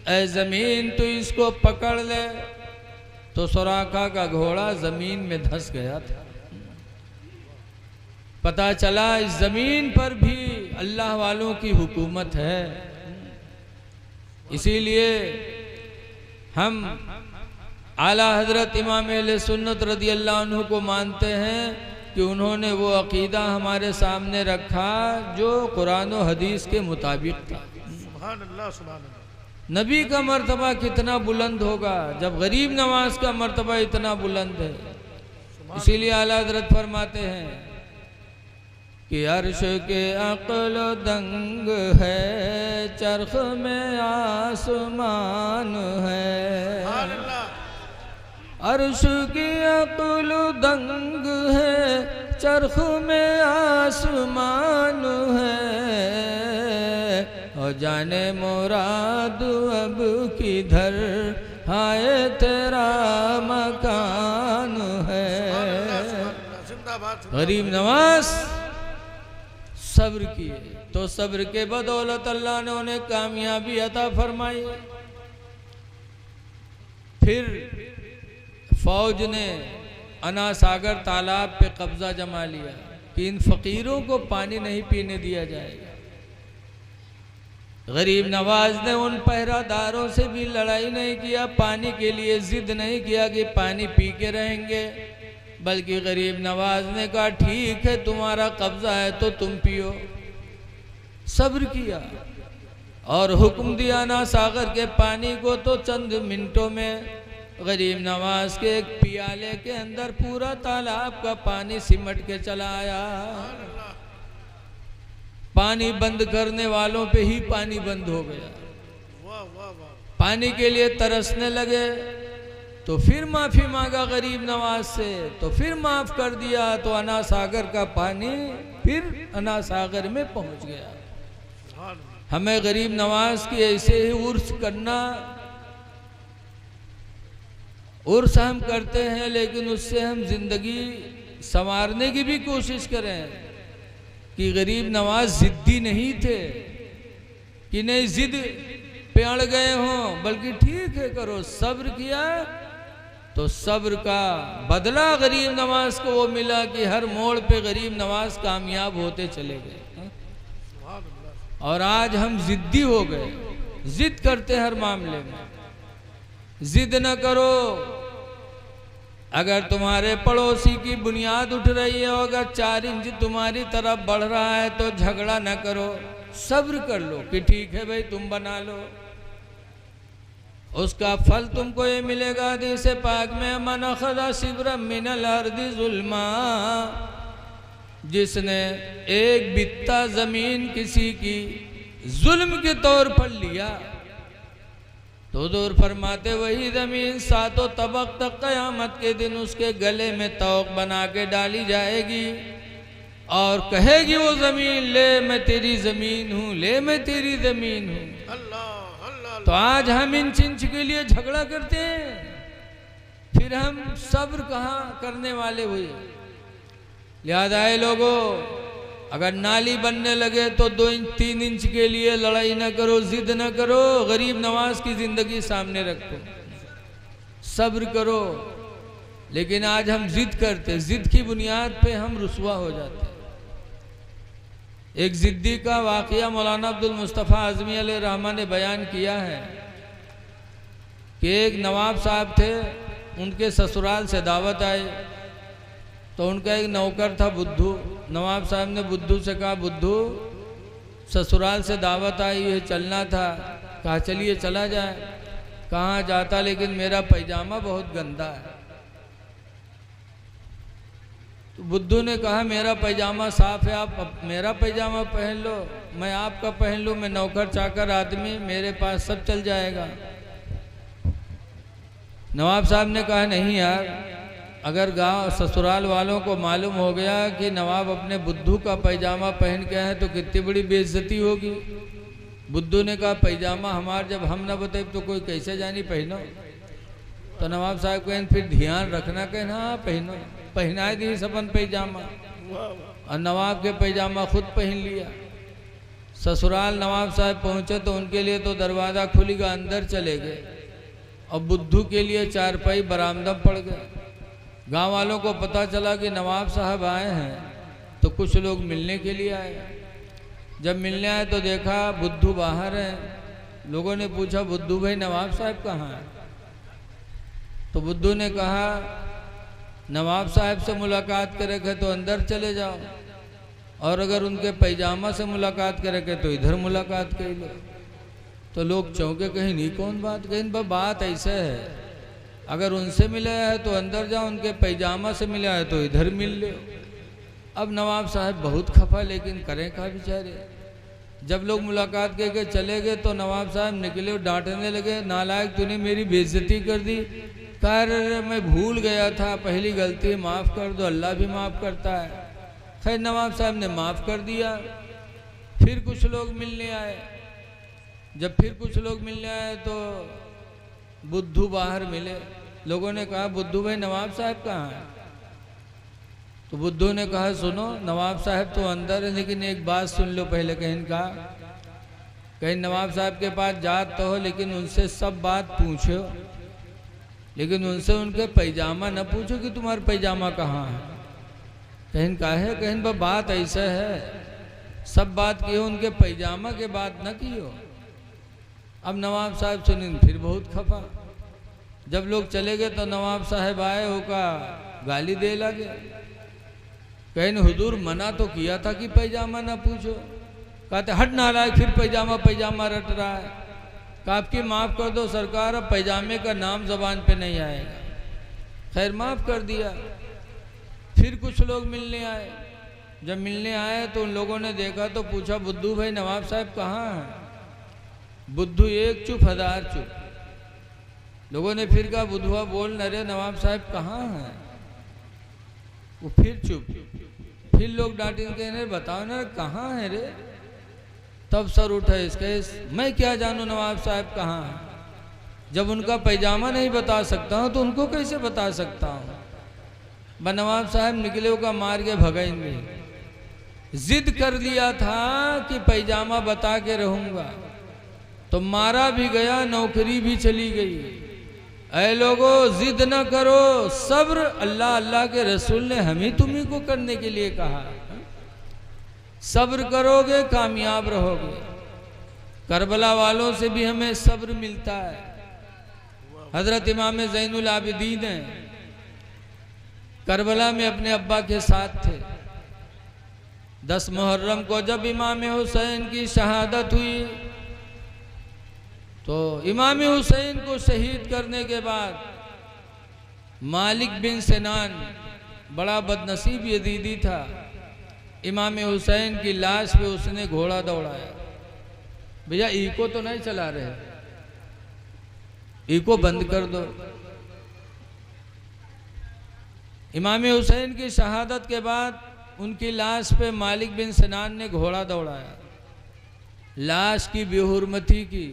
ऐ ज़मीन तू इसको पकड़ ले। तो सुराका का घोड़ा ज़मीन में धंस गया था। पता चला इस ज़मीन पर भी अल्लाह वालों की हुकूमत है। इसीलिए हम आला हजरत इमाम अहले सुन्नत रज़ी अल्लाह अन्हु को मानते हैं कि उन्होंने वो अकीदा हमारे सामने रखा जो कुरान और हदीस के मुताबिक था।
सुभान अल्लाह, सुभान अल्लाह।
नबी का मर्तबा कितना बुलंद होगा जब गरीब नवाज का मर्तबा इतना बुलंद है। इसीलिए आला हजरत फरमाते हैं कि अर्श के अक्ल दंग है, चरख में आसमान है। अर्श की अक्ल दंग है, चरख में आसमान है। और जाने मुराद अब किधर, हाय तेरा मकान है। गरीब नवाज सब्र किए, तो सब्र के बदौलत अल्लाह ने उन्हें कामयाबी अता फरमाई। फिर फौज ने अना सागर तालाब पे कब्जा जमा लिया कि इन फकीरों को पानी नहीं पीने दिया जाएगा। गरीब नवाज ने उन पहरादारों से भी लड़ाई नहीं किया, पानी के लिए जिद नहीं किया कि पानी पी के रहेंगे, बल्कि गरीब नवाज ने कहा ठीक है तुम्हारा कब्जा है तो तुम पियो। सब्र किया और हुक्म दिया ना सागर के पानी को, तो चंद मिनटों में गरीब नवाज के एक पियाले के अंदर पूरा तालाब का पानी सिमट के चला आया। पानी बंद करने वालों पे ही पानी बंद हो गया। पानी के लिए तरसने लगे तो फिर माफी मांगा गरीब नवाज से, तो फिर माफ कर दिया, तो अना सागर का पानी फिर अना सागर में पहुंच गया। हमें गरीब नवाज की ऐसे ही उर्स करना, उर्स हम करते हैं लेकिन उससे हम जिंदगी संवारने की भी कोशिश करें कि गरीब नवाज जिद्दी नहीं थे कि नहीं जिद पे अड़ गए हों, बल्कि ठीक है करो, सब्र किया तो सब्र का बदला गरीब नवाज को वो मिला कि हर मोड़ पे गरीब नवाज कामयाब होते चले गए। और आज हम जिद्दी हो गए, जिद करते हर मामले में। जिद न करो, अगर तुम्हारे पड़ोसी की बुनियाद उठ रही है, अगर 4 इंच तुम्हारी तरफ बढ़ रहा है तो झगड़ा न करो, सब्र कर लो कि ठीक है भाई तुम बना लो, उसका फल तुमको ये मिलेगा। हदीस पाक में मन अखज़ा शिब्रम मिनल अर्दि ज़ुल्मा, जिसने एक बित्ता जमीन किसी की जुल्म के तौर पर लिया तो दूर फरमाते वही जमीन 7 तबक तक क़यामत के दिन उसके गले में तौक बना के डाली जाएगी और कहेगी वो जमीन ले मैं तेरी जमीन हूँ, ले मैं तेरी जमीन हूँ। तो आज हम इंच इंच के लिए झगड़ा करते हैं, फिर हम सब्र कहाँ करने वाले हुए। लिहाजा है लोगों, अगर नाली बनने लगे तो 2 इंच 3 इंच के लिए लड़ाई न करो, जिद न करो, गरीब नवाज की जिंदगी सामने रखो, सब्र करो। लेकिन आज हम जिद करते, जिद की बुनियाद पे हम रुसवा हो जाते। एक जिद्दी का वाक़या मौलाना अब्दुल मुस्तफ़ा आज़मी अलैहि रहमा ने बयान किया है कि एक नवाब साहब थे, उनके ससुराल से दावत आए तो उनका एक नौकर था बुद्धू। नवाब साहब ने बुद्धू से कहा बुद्धू ससुराल से दावत आई है, चलना था। कहा चलिए चला जाए। कहाँ जाता, लेकिन मेरा पैजामा बहुत गंदा है। तो बुद्धू ने कहा मेरा पैजामा साफ है, आप मेरा पैजामा पहन लो, मैं आपका पहन लूँ, मैं नौकर चाकर आदमी, मेरे पास सब चल जाएगा। नवाब साहब ने कहा नहीं यार, अगर गांव ससुराल वालों को मालूम हो गया कि नवाब अपने बुद्धू का पैजामा पहन के आए तो कितनी बड़ी बेइज्जती होगी। बुद्धू ने कहा पैजामा हमार जब हम ना बताए तो कोई कैसे जानी पहनो। तो नवाब साहब कहें फिर ध्यान रखना, कहना हाँ पहनो, पहना दी सबन पैजामा, और नवाब के पैजामा खुद पहन लिया। ससुराल नवाब साहब पहुँचे तो उनके लिए तो दरवाज़ा खुलेगा, अंदर चले गए, और बुद्धू के लिए चारपाई बरामदा पड़ गए। गांव वालों को पता चला कि नवाब साहब आए हैं, तो कुछ लोग मिलने के लिए आए। जब मिलने आए तो देखा बुद्धू बाहर है। लोगों ने पूछा बुद्धू भाई नवाब साहब कहाँ हैं? तो बुद्धू ने कहा नवाब साहब से मुलाकात करेंगे तो अंदर चले जाओ, और अगर उनके पैजामा से मुलाकात करेंगे तो इधर मुलाकात कर लो। तो लोग चौंके, कहीं नहीं कौन बात, कहीं बात ऐसे है, अगर उनसे मिला है तो अंदर जाओ, उनके पैजामा से मिला है तो इधर मिल लो। अब नवाब साहब बहुत खफा, लेकिन करें क्या बेचारे। जब लोग मुलाकात करके चले गए तो नवाब साहब निकले, डांटने लगे, नालायक तूने मेरी बेइज्जती कर दी। कह रहे मैं भूल गया था, पहली गलती माफ़ कर दो, अल्लाह भी माफ़ करता है। खैर नवाब साहब ने माफ़ कर दिया। फिर कुछ लोग मिलने आए। जब फिर कुछ लोग मिलने आए तो बुद्धू बाहर मिले। लोगों ने कहा बुद्धू भाई नवाब साहब कहाँ हैं? तो बुद्धू ने कहा सुनो, नवाब साहब तो अंदर है, लेकिन एक बात सुन लो पहले। कहीं कहा कहीं नवाब साहब के पास जात तो हो, लेकिन उनसे सब बात पूछो, लेकिन उनसे उनके पैजामा न पूछो कि तुम्हारा पैजामा कहाँ है। कहीं कहा है, कहीं बात ऐसा है, सब बात की हो, उनके पैजामा के बात न की हो। अब नवाब साहब सुनिए फिर बहुत खफा। जब लोग चले गए तो नवाब साहब आए होका गाली दे लगे। कहीं हुजूर मना तो किया था कि पैजामा ना पूछो। कहते हट नालायक, फिर पैजामा रट रहा है। आपकी माफ़ कर दो सरकार, अब पैजामे का नाम जबान पे नहीं आएगा। खैर माफ़ कर दिया। फिर कुछ लोग मिलने आए। जब मिलने आए तो उन लोगों ने देखा तो पूछा बुद्धू भाई नवाब साहब कहाँ हैं? बुद्धू एक चुप, हजार चुप। लोगों ने फिर कहा बुद्धुआ बोल न रे, नवाब साहब कहाँ हैं? वो फिर चुप। फिर लोग डांटे, कहने बताओ ना कहाँ है रे? तब सर उठा इसके, मैं क्या जानूं नवाब साहब कहाँ हैं? जब उनका पैजामा नहीं बता सकता हूँ तो उनको कैसे बता सकता हूँ? नवाब साहब निकले होगा मार के भगाएंगे। जिद कर लिया था कि पैजामा बता के रहूंगा, तो मारा भी गया, नौकरी भी चली गई। ऐ लोगो जिद न करो, सब्र अल्लाह अल्लाह के रसूल ने हम ही तुम्ही को करने के लिए कहा। सब्र करोगे कामयाब रहोगे। करबला वालों से भी हमें सब्र मिलता है। हजरत इमाम ज़ैनुल आबिदीन करबला में अपने अब्बा के साथ थे। 10 मुहर्रम को जब इमाम हुसैन की शहादत हुई तो इमाम हुसैन को शहीद करने के बाद मालिक बिन सिनान बड़ा बदनसीब यजीदी था। इमाम हुसैन की लाश पे उसने घोड़ा दौड़ाया। भैया इको तो नहीं चला रहे, इको बंद कर दो। इमाम हुसैन की शहादत के बाद उनकी लाश पे मालिक बिन सिनान ने घोड़ा दौड़ाया। लाश की बेहुरमती की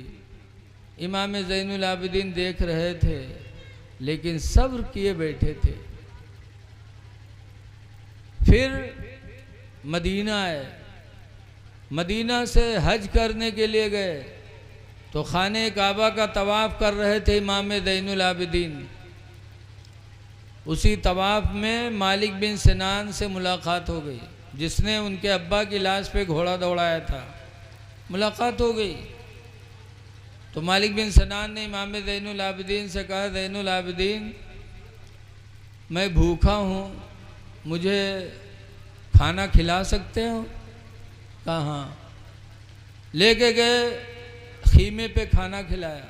इमाम ज़ैनुल आबिदीन देख रहे थे, लेकिन सब्र किए बैठे थे। फिर मदीना आए। मदीना से हज करने के लिए गए तो खाने काबा का तवाफ़ कर रहे थे इमाम ज़ैनुल आबिदीन। उसी तवाफ़ में मालिक बिन सिनान से मुलाकात हो गई, जिसने उनके अब्बा की लाश पे घोड़ा दौड़ाया था। मुलाकात हो गई तो मालिक बिन सिनान ने इमाम ज़ैनुल आबिदीन से कहा, ज़ैनुल आबिदीन मैं भूखा हूँ, मुझे खाना खिला सकते हो? कहा हाँ। लेके गए, खीमे पे खाना खिलाया।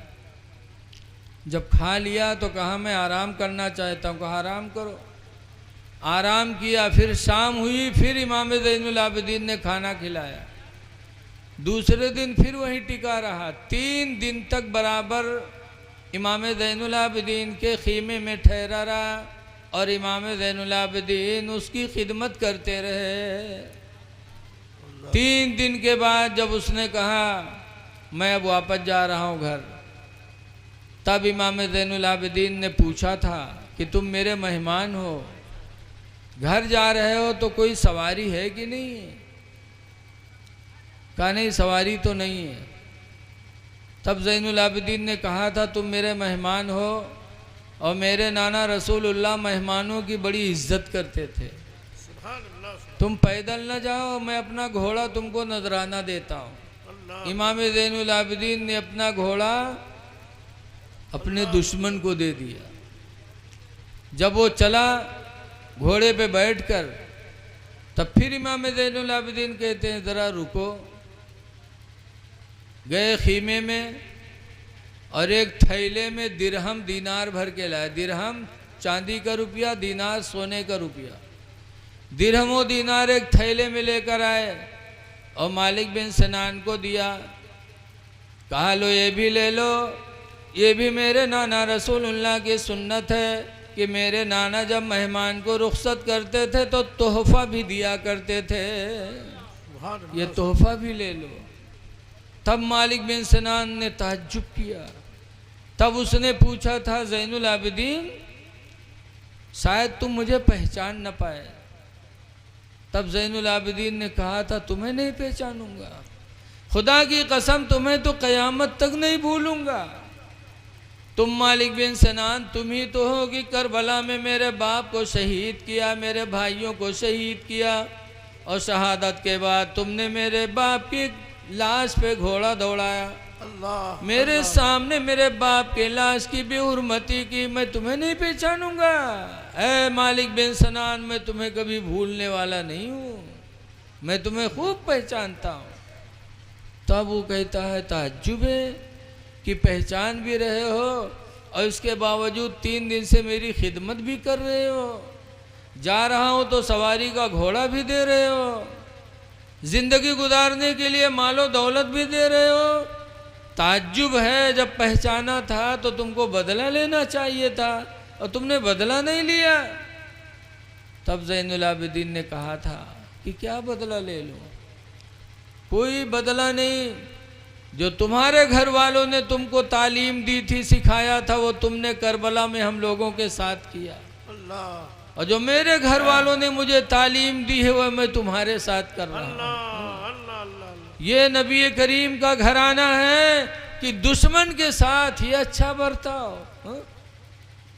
जब खा लिया तो कहा मैं आराम करना चाहता हूँ। कहा आराम करो। आराम किया, फिर शाम हुई, फिर इमाम ज़ैनुल आबिदीन ने खाना खिलाया। दूसरे दिन फिर वहीं टिका रहा। 3 दिन तक बराबर इमाम ज़ैनुल आबिदीन के खीमे में ठहरा रहा और इमाम ज़ैनुल आबिदीन उसकी खिदमत करते रहे। 3 दिन के बाद जब उसने कहा मैं अब वापस जा रहा हूँ घर, तब इमाम ज़ैनुल आबिदीन ने पूछा था कि तुम मेरे मेहमान हो, घर जा रहे हो तो कोई सवारी है कि नहीं है? कहा नहीं, सवारी तो नहीं है। तब ज़ैनुल आबिदीन ने कहा था तुम मेरे मेहमान हो और मेरे नाना रसूलुल्लाह मेहमानों की बड़ी इज्जत करते थे। तुम पैदल न जाओ, मैं अपना घोड़ा तुमको नजराना देता हूँ। इमाम ज़ैनुल आबिदीन ने अपना घोड़ा अपने दुश्मन को दे दिया। जब वो चला घोड़े पे बैठकर, तब फिर इमाम ज़ैनुल आबिदीन कहते हैं ज़रा रुको। गए खीमे में और एक थैले में दिरहम दीनार भर के लाए। दिरहम चांदी का रुपया, दीनार सोने का रुपया। दिरहम और दीनार एक थैले में लेकर आए और मालिक बिन सिनान को दिया। कहा लो ये भी ले लो, ये भी मेरे नाना रसूलुल्लाह की सुन्नत है कि मेरे नाना जब मेहमान को रुखसत करते थे तो तोहफा भी दिया करते थे, ये तोहफा भी ले लो। तब मालिक बिन सिनान ने ताज्जुब किया। तब उसने पूछा था ज़ैनुल आबिदीन शायद तुम मुझे पहचान न पाए। तब ज़ैनुल आबिदीन ने कहा था तुम्हें नहीं पहचानूंगा, खुदा की कसम तुम्हें तो क़यामत तक नहीं भूलूंगा। तुम मालिक बिन सिनान तुम ही तो हो कि करबला में मेरे बाप को शहीद किया, मेरे भाइयों को शहीद किया और शहादत के बाद तुमने मेरे बाप की लाश पे घोड़ा दौड़ाया। मेरे सामने मेरे बाप के लाश की बेहुरमती की, मैं तुम्हें नहीं पहचानूंगा। ऐ मालिक बिन सिनान मैं तुम्हें कभी भूलने वाला नहीं हूँ, मैं तुम्हें खूब पहचानता हूँ। तब वो कहता है ताज्जुब है कि पहचान भी रहे हो और इसके बावजूद 3 दिन से मेरी खिदमत भी कर रहे हो, जा रहा हूँ तो सवारी का घोड़ा भी दे रहे हो, जिंदगी गुजारने के लिए मालो दौलत भी दे रहे हो। ताज्जुब है, जब पहचाना था तो तुमको बदला लेना चाहिए था और तुमने बदला नहीं लिया। तब ज़ैनुल आबिदीन ने कहा था कि क्या बदला ले लो, कोई बदला नहीं। जो तुम्हारे घर वालों ने तुमको तालीम दी थी, सिखाया था, वो तुमने करबला में हम लोगों के साथ किया। और जो मेरे घर वालों ने मुझे तालीम दी है वह मैं तुम्हारे साथ कर रहा हूँ। ये नबी करीम का घराना है कि दुश्मन के साथ ही अच्छा बर्ताव,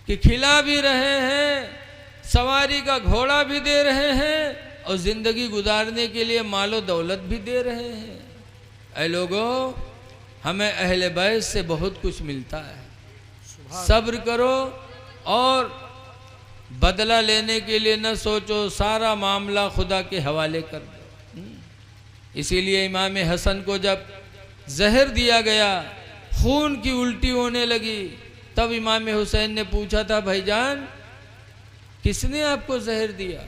कि खिला भी रहे हैं, सवारी का घोड़ा भी दे रहे हैं और जिंदगी गुजारने के लिए मालो दौलत भी दे रहे हैं। ऐ लोगों, हमें अहले बैत से बहुत कुछ मिलता है। सब्र करो और बदला लेने के लिए न सोचो, सारा मामला खुदा के हवाले कर दो। इसीलिए इमाम हसन को जब जहर दिया गया, खून की उल्टी होने लगी, तब इमाम हुसैन ने पूछा था भाईजान किसने आपको जहर दिया,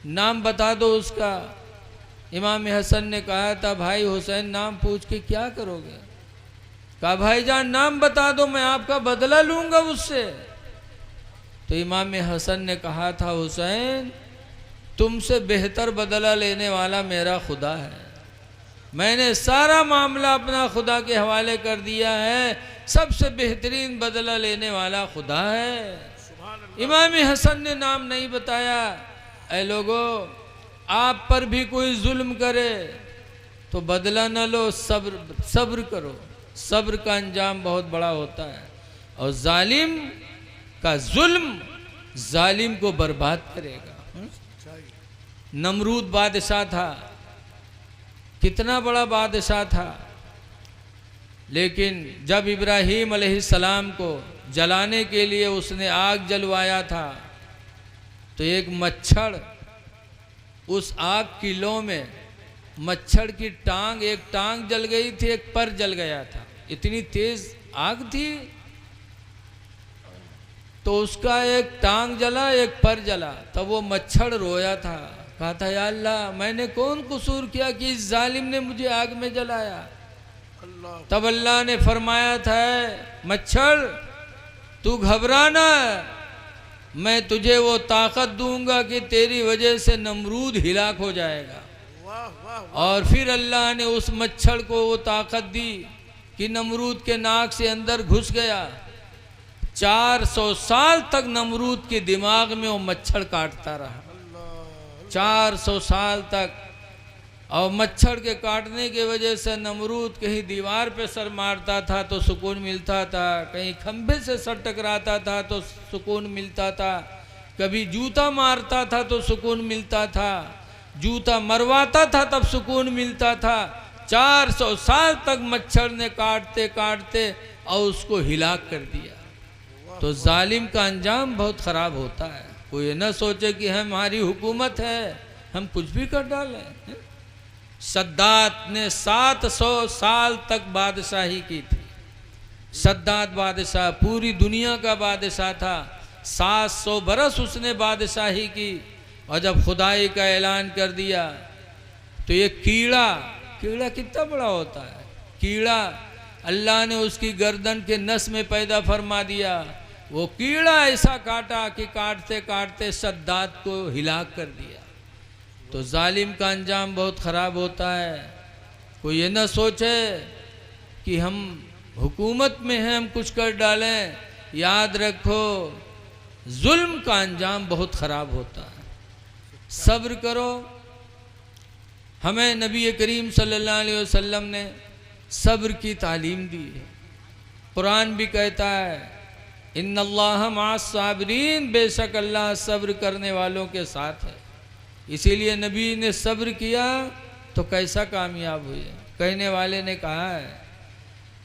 नाम बता दो उसका। इमाम हसन ने कहा था भाई हुसैन नाम पूछ के क्या करोगे। कहा भाईजान नाम बता दो, मैं आपका बदला लूंगा उससे। तो इमाम हसन ने कहा था हुसैन तुमसे बेहतर बदला लेने वाला मेरा खुदा है, मैंने सारा मामला अपना खुदा के हवाले कर दिया है, सबसे बेहतरीन बदला लेने वाला खुदा है। इमाम हसन ने नाम नहीं बताया। ऐ लोगों, आप पर भी कोई जुल्म करे तो बदला न लो, सब्र करो। सब्र का अंजाम बहुत बड़ा होता है और जालिम का जुल्म जालिम को बर्बाद करेगा। नमरूद बादशाह था, कितना बड़ा बादशाह था, लेकिन जब इब्राहीम अलैहिस्सलाम को जलाने के लिए उसने आग जलवाया था तो एक मच्छर उस आग की लौ में, मच्छर की टांग, एक टांग जल गई थी, एक पर जल गया था, इतनी तेज आग थी। तो उसका एक टांग जला, एक पर जला। तब वो मच्छर रोया था, कहा था या अल्लाह मैंने कौन कसूर किया कि इस जालिम ने मुझे आग में जलाया।
अल्लाह
तब अल्लाह ने फरमाया था मच्छर तू घबराना, मैं तुझे वो ताकत दूंगा कि तेरी वजह से नमरूद हिलाक हो जाएगा।
वाह वाह वाह।
और फिर अल्लाह ने उस मच्छर को वो ताकत दी कि नमरूद के नाक से अंदर घुस गया। 400 साल तक नमरूद के दिमाग में वो मच्छर काटता रहा, 400 साल तक। और मच्छर के काटने की वजह से नमरूद कहीं दीवार पे सर मारता था तो सुकून मिलता था, कहीं खंभे से सर टकराता था तो सुकून मिलता था, कभी जूता मारता था तो सुकून मिलता था, जूता मरवाता था तब सुकून मिलता था। 400 साल तक मच्छर ने काटते काटते और उसको हिलाक कर दिया। तो जालिम का अंजाम बहुत ख़राब होता है। कोई न सोचे कि हमारी हुकूमत है हम कुछ भी कर डालें। सद्दात ने 700 साल तक बादशाही की थी। सद्दात बादशाह पूरी दुनिया का बादशाह था। 700 बरस उसने बादशाही की। और जब खुदाई का ऐलान कर दिया तो ये कीड़ा कितना बड़ा होता है, कीड़ा अल्लाह ने उसकी गर्दन के नस में पैदा फरमा दिया। वो कीड़ा ऐसा काटा कि काटते काटते सद्दात को हिलाक कर दिया। तो जालिम का अंजाम बहुत ख़राब होता है। कोई ये ना सोचे कि हम हुकूमत में हैं हम कुछ कर डालें। याद रखो जुल्म का अंजाम बहुत ख़राब होता है। सब्र करो। हमें नबी करीम सल्लल्लाहु अलैहि वसल्लम ने सब्र की तालीम दी है। कुरान भी कहता है इन्नल्लाह माअस साबिरीन, बेशक अल्लाह सब्र करने वालों के साथ है। इसीलिए नबी ने सब्र किया तो कैसा कामयाब हुए। कहने वाले ने कहा है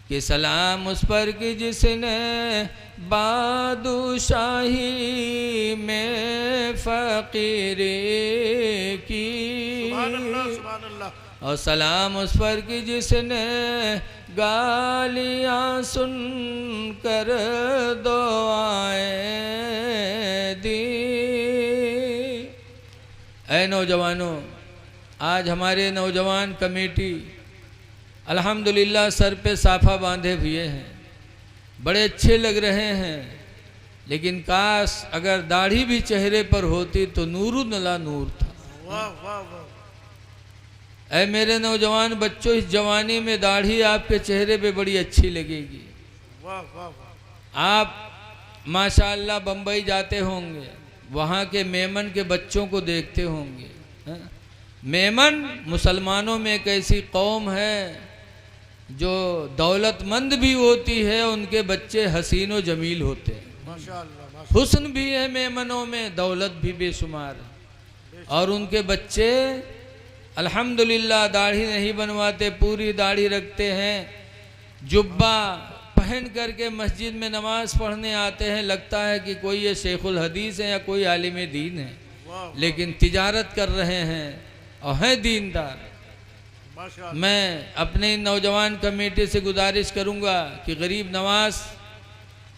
कि सलाम उस पर कि जिसने बादशाही में फ़कीरी की,
सुभान अल्लाह सुभान अल्लाह।
और सलाम उस पर कि जिसने गालियाँ सुन कर दुआएं दी। ऐ नौजवानों, आज हमारे नौजवान कमेटी अल्हम्दुलिल्लाह सर पे साफा बांधे हुए हैं, बड़े अच्छे लग रहे हैं। लेकिन काश अगर दाढ़ी भी चेहरे पर होती तो नूरुन अला नूर था।
वाह वाह वाह।
ऐ मेरे नौजवान बच्चों, इस जवानी में दाढ़ी आपके चेहरे पे बड़ी अच्छी लगेगी।
वाह वाह वाह।
आप माशाअल्लाह बम्बई जाते होंगे, वहाँ के मेमन के बच्चों को देखते होंगे। मेमन मुसलमानों में एक ऐसी कौम है जो दौलतमंद भी होती है, उनके बच्चे हसीन व जमील होते हैं।
माशाअल्लाह माशाअल्लाह।
हुस्न भी है मेमनों में, दौलत भी बेशुमार है। और उनके बच्चे अल्हम्दुलिल्लाह दाढ़ी नहीं बनवाते, पूरी दाढ़ी रखते हैं, जुब्बा पहन करके मस्जिद में नमाज पढ़ने आते हैं। लगता है कि कोई ये शेखुल हदीस है या कोई आलिम दीन है, लेकिन तिजारत कर रहे हैं और हैं दीनदार। मैं अपने नौजवान कमेटी से गुजारिश करूंगा कि गरीब नवाज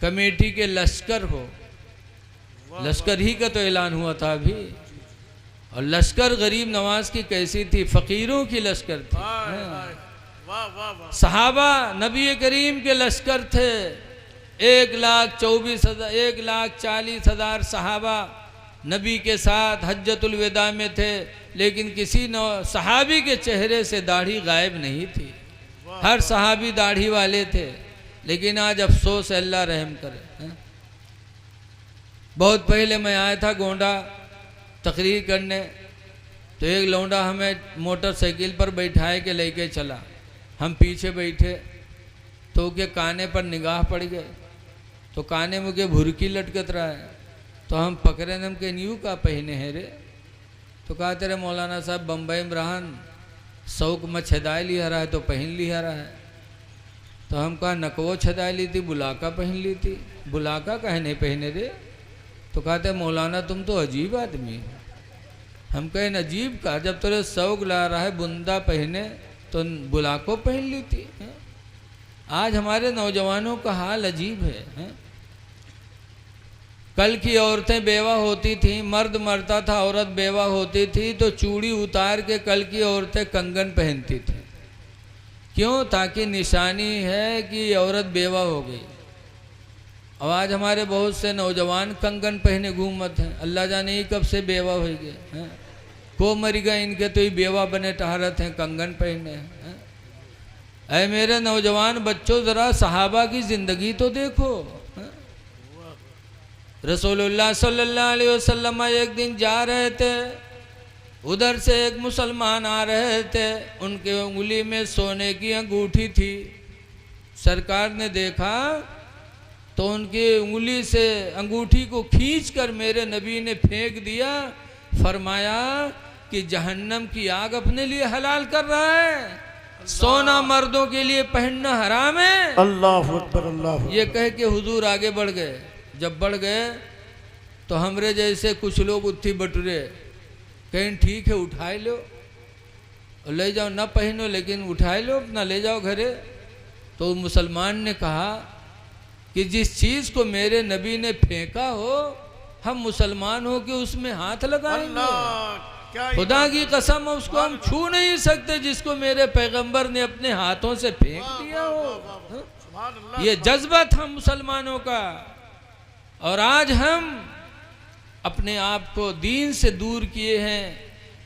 कमेटी के लश्कर हो। लश्कर ही का तो ऐलान हुआ था अभी, और लश्कर गरीब नवाज की कैसी थी, फ़कीरों की लश्कर थी। सहाबा नबी करीम के लश्कर थे। 1,40,000 सहाबा नबी के साथ हज्जतुल विदा में थे, लेकिन किसी सहाबी के चेहरे से दाढ़ी गायब नहीं थी। हर सहाबी दाढ़ी वाले थे। लेकिन आज अफसोस है, अल्लाह रहम करे। बहुत पहले मैं आया था गोंडा तकरीर करने, तो एक लौंडा हमें मोटरसाइकिल पर बैठाए के लेके चला। हम पीछे बैठे तो के काने पर निगाह पड़ गए, तो काने में के भुरकी लटकत रहा है। तो हम पकड़े नम के न्यू का पहने हैं रे। तो कहा तेरे मौलाना साहब बम्बई में रहन शौक में छदाई लिया रहा है तो पहन लिया रहा है। तो हम कहा नकवो छदाई ली थी, बुलाका पहन ली थी। बुलाका कहे नहीं पहने रे। तो कहते मौलाना तुम तो अजीब आदमी है। हम कहें अजीब का, जब तेरे शौक ला रहा है बुंदा पहने तो बुलाको पहन ली थी। आज हमारे नौजवानों का हाल अजीब है। कल की औरतें बेवा होती थीं, मर्द मरता था, औरत बेवा होती थी तो चूड़ी उतार के कल की औरतें कंगन पहनती थी। क्यों? ताकि निशानी है कि औरत बेवा हो गई। अब आज हमारे बहुत से नौजवान कंगन पहने घूमत हैं, अल्लाह जाने ही कब से बेवा हो गए हैं। को मरी गए इनके तो ही बेवा बने टहरत हैं, कंगन पहने हैं। ऐ मेरे नौजवान बच्चों, ज़रा सहाबा की ज़िंदगी तो देखो। रसूलुल्लाह सल्लल्लाहु अलैहि वसल्लम एक दिन जा रहे थे, उधर से एक मुसलमान आ रहे थे, उनके उंगली में सोने की अंगूठी थी। सरकार ने देखा तो उनकी उंगली से अंगूठी को खींचकर मेरे नबी ने फेंक दिया। फरमाया कि जहन्नम की आग अपने लिए हलाल कर रहा है, सोना मर्दों के लिए पहनना हराम है।
अल्लाह अकबर, अल्लाह।
ये कह के हुजूर आगे बढ़ गए। जब बढ़ गए तो हमरे जैसे कुछ लोग उठी बटुरे, कहीं ठीक है उठाए लो और ले जाओ, ना पहनो लेकिन उठाए लो, अपना ले जाओ घरे। तो मुसलमान ने कहा कि जिस चीज़ को मेरे नबी ने फेंका हो, हम मुसलमान हो कि उसमें हाथ लगाएंगे? खुदा की कसम उसको हम छू नहीं सकते जिसको मेरे पैगंबर ने अपने हाथों से फेंक दिया हो। ये जज्बा था मुसलमानों का। और आज हम अपने आप को दीन से दूर किए हैं।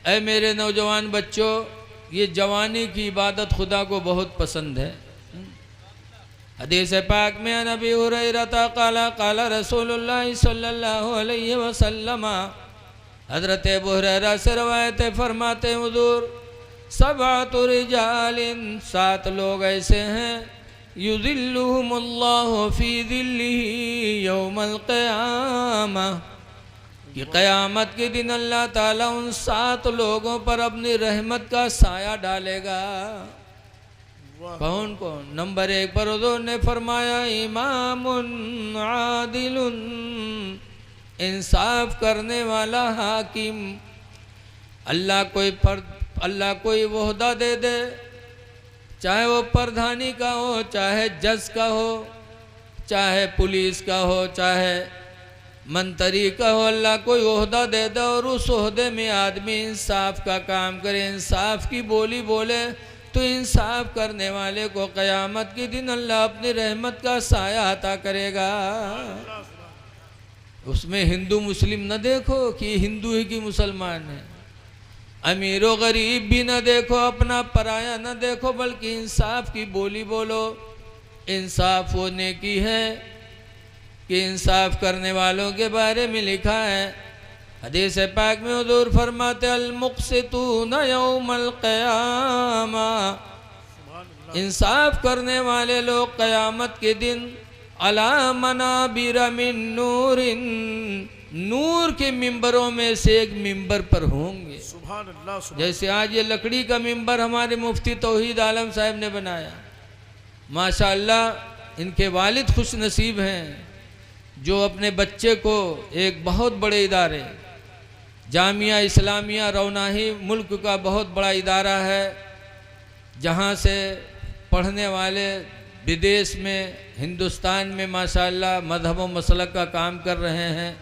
ऐ मेरे नौजवान बच्चों, ये जवानी की इबादत खुदा को बहुत पसंद है। हदीस पाक में नबी हुरैरा क़ाला क़ाला रसूलुल्लाह सल्लल्लाहु अलैहि वसल्लम, हज़रत अबू हुरैरा से रवायत है, फरमाते हैं हुज़ूर, सबअतु रिजालिन, 7 लोग ऐसे हैं, युज़िल्लुहुमुल्लाहु फ़ी ज़िल्लिही यौमल क़ियामा, कि क़यामत के दिन अल्लाह ताला उन 7 लोगों पर अपनी रहमत का साया डालेगा। कौन कौन? नंबर 1 पर हुज़ूर ने फरमाया, इमामुन आदिलुन, इंसाफ करने वाला हाकिम। अल्लाह कोई वोहदा दे दे, चाहे वो प्रधानी का हो, चाहे जज का हो, चाहे पुलिस का हो, चाहे मंत्री का हो, अल्लाह कोई ओहदा दे दे और उस ओहदे में आदमी इंसाफ का काम करे, इंसाफ की बोली बोले, तो इंसाफ करने वाले को क़यामत के दिन अल्लाह अपनी रहमत का साया अता करेगा। उसमें हिंदू मुस्लिम न देखो कि हिंदू ही कि मुसलमान है, अमीर व गरीब भी न देखो, अपना पराया न देखो, बल्कि इंसाफ की बोली बोलो। इंसाफ वो नेकी है कि इंसाफ करने वालों के बारे में लिखा है हदीस पाक में, हुज़ूर फरमाते, अल मुक़सितून यौमल क़यामा, इंसाफ करने वाले लोग क़यामत के दिन अला मनाबिर मिन नूरिन, नूर के मिंबरों में से एक मिंबर पर होंगे।
सुभान अल्लाह।
जैसे आज ये लकड़ी का मिंबर हमारे मुफ्ती तौहीद आलम साहब ने बनाया, माशाअल्लाह इनके वालिद खुश नसीब हैं जो अपने बच्चे को एक बहुत बड़े इदारे, जामिया इस्लामिया रौनाही, मुल्क का बहुत बड़ा इदारा है, जहाँ से पढ़ने वाले विदेश में, हिंदुस्तान में माशाअल्लाह मज़हब व मसलक का काम कर रहे हैं।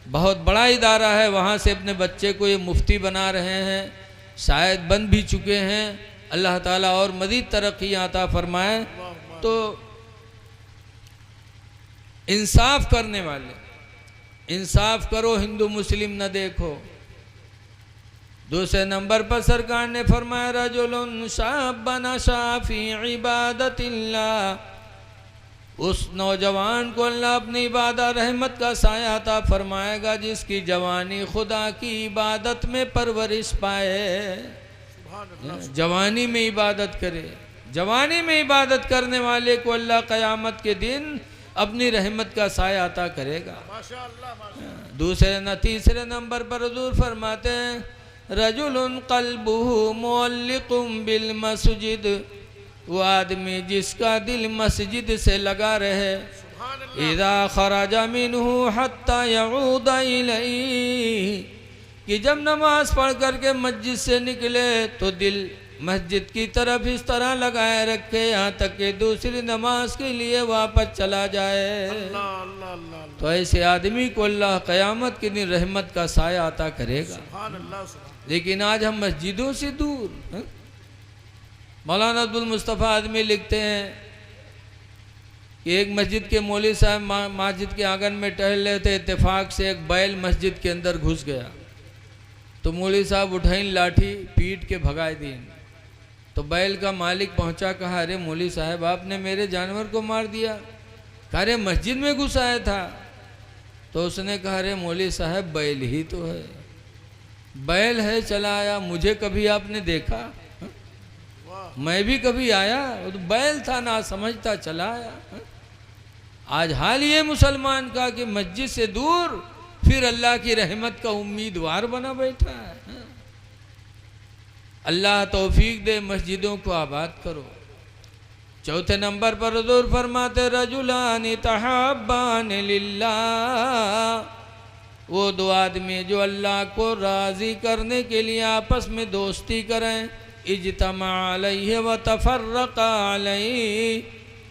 बहुत बड़ा इदारा है, वहाँ से अपने बच्चे को ये मुफ्ती बना रहे हैं, शायद बन भी चुके हैं। अल्लाह ताला और मज़ीद तरक्की अता फरमाए। तो इंसाफ करने वाले, इंसाफ करो, हिंदू मुस्लिम न देखो। दूसरे नंबर पर सरकार ने फरमाया, रजुलुन शाबन शाफी इबादतिल्लाह, उस नौजवान को अल्लाह अपनी इबादत रहमत का साया अता फरमाएगा जिसकी जवानी खुदा की इबादत में परवरिश पाए। जवानी में इबादत करे, जवानी में इबादत करने वाले को अल्लाह क़यामत के दिन अपनी रहमत का साया अता करेगा। तीसरे नंबर पर हुज़ूर फरमाते हैं, रजुलुन क़ल्बुहु मुअल्लिक़ुम बिल मस्जिद, वो आदमी जिसका दिल मस्जिद से लगा रहे, इज़ा ख़रजा मिन्हु हत्ता यऊद इलैहि, कि जब नमाज पढ़ करके मस्जिद से निकले तो दिल मस्जिद की तरफ इस तरह लगाए रखे यहाँ तक कि दूसरी नमाज के लिए वापस चला जाए।
अल्लाह अल्लाह अल्लाह
तो ऐसे आदमी को अल्लाह क़यामत के दिन रहमत का साया अता करेगा।
सुभान अल्लाह सुभान।
लेकिन आज हम मस्जिदों से दूर हैं? मौलाना अब्दुल मुस्तफ़ा आदमी लिखते हैं कि एक मस्जिद के मौलवी साहब मस्जिद के आंगन में टहल रहे थे, इत्तेफाक से एक बैल मस्जिद के अंदर घुस गया। तो मौलवी साहब उठाइन लाठी पीट के भगाए दीन। तो बैल का मालिक पहुंचा, कहा अरे मौलवी साहब आपने मेरे जानवर को मार दिया। कहा अरे मस्जिद में घुस आया था। तो उसने कहा अरे मौलवी साहब बैल ही तो है, बैल है चला आया, मुझे कभी आपने देखा? मैं भी कभी आया? वो तो बैल था ना समझता चला आया। आज हाल ये मुसलमान का कि मस्जिद से दूर फिर अल्लाह की रहमत का उम्मीदवार बना बैठा है। अल्लाह तौफीक दे, मस्जिदों को आबाद करो। चौथे नंबर पर हुज़ूर फरमाते रजुलानी तहब्बान लिल्लाह, वो दो आदमी जो अल्लाह को राज़ी करने के लिए आपस में दोस्ती करें। इज्तमा अलैहि व तफर्रका अलैहि,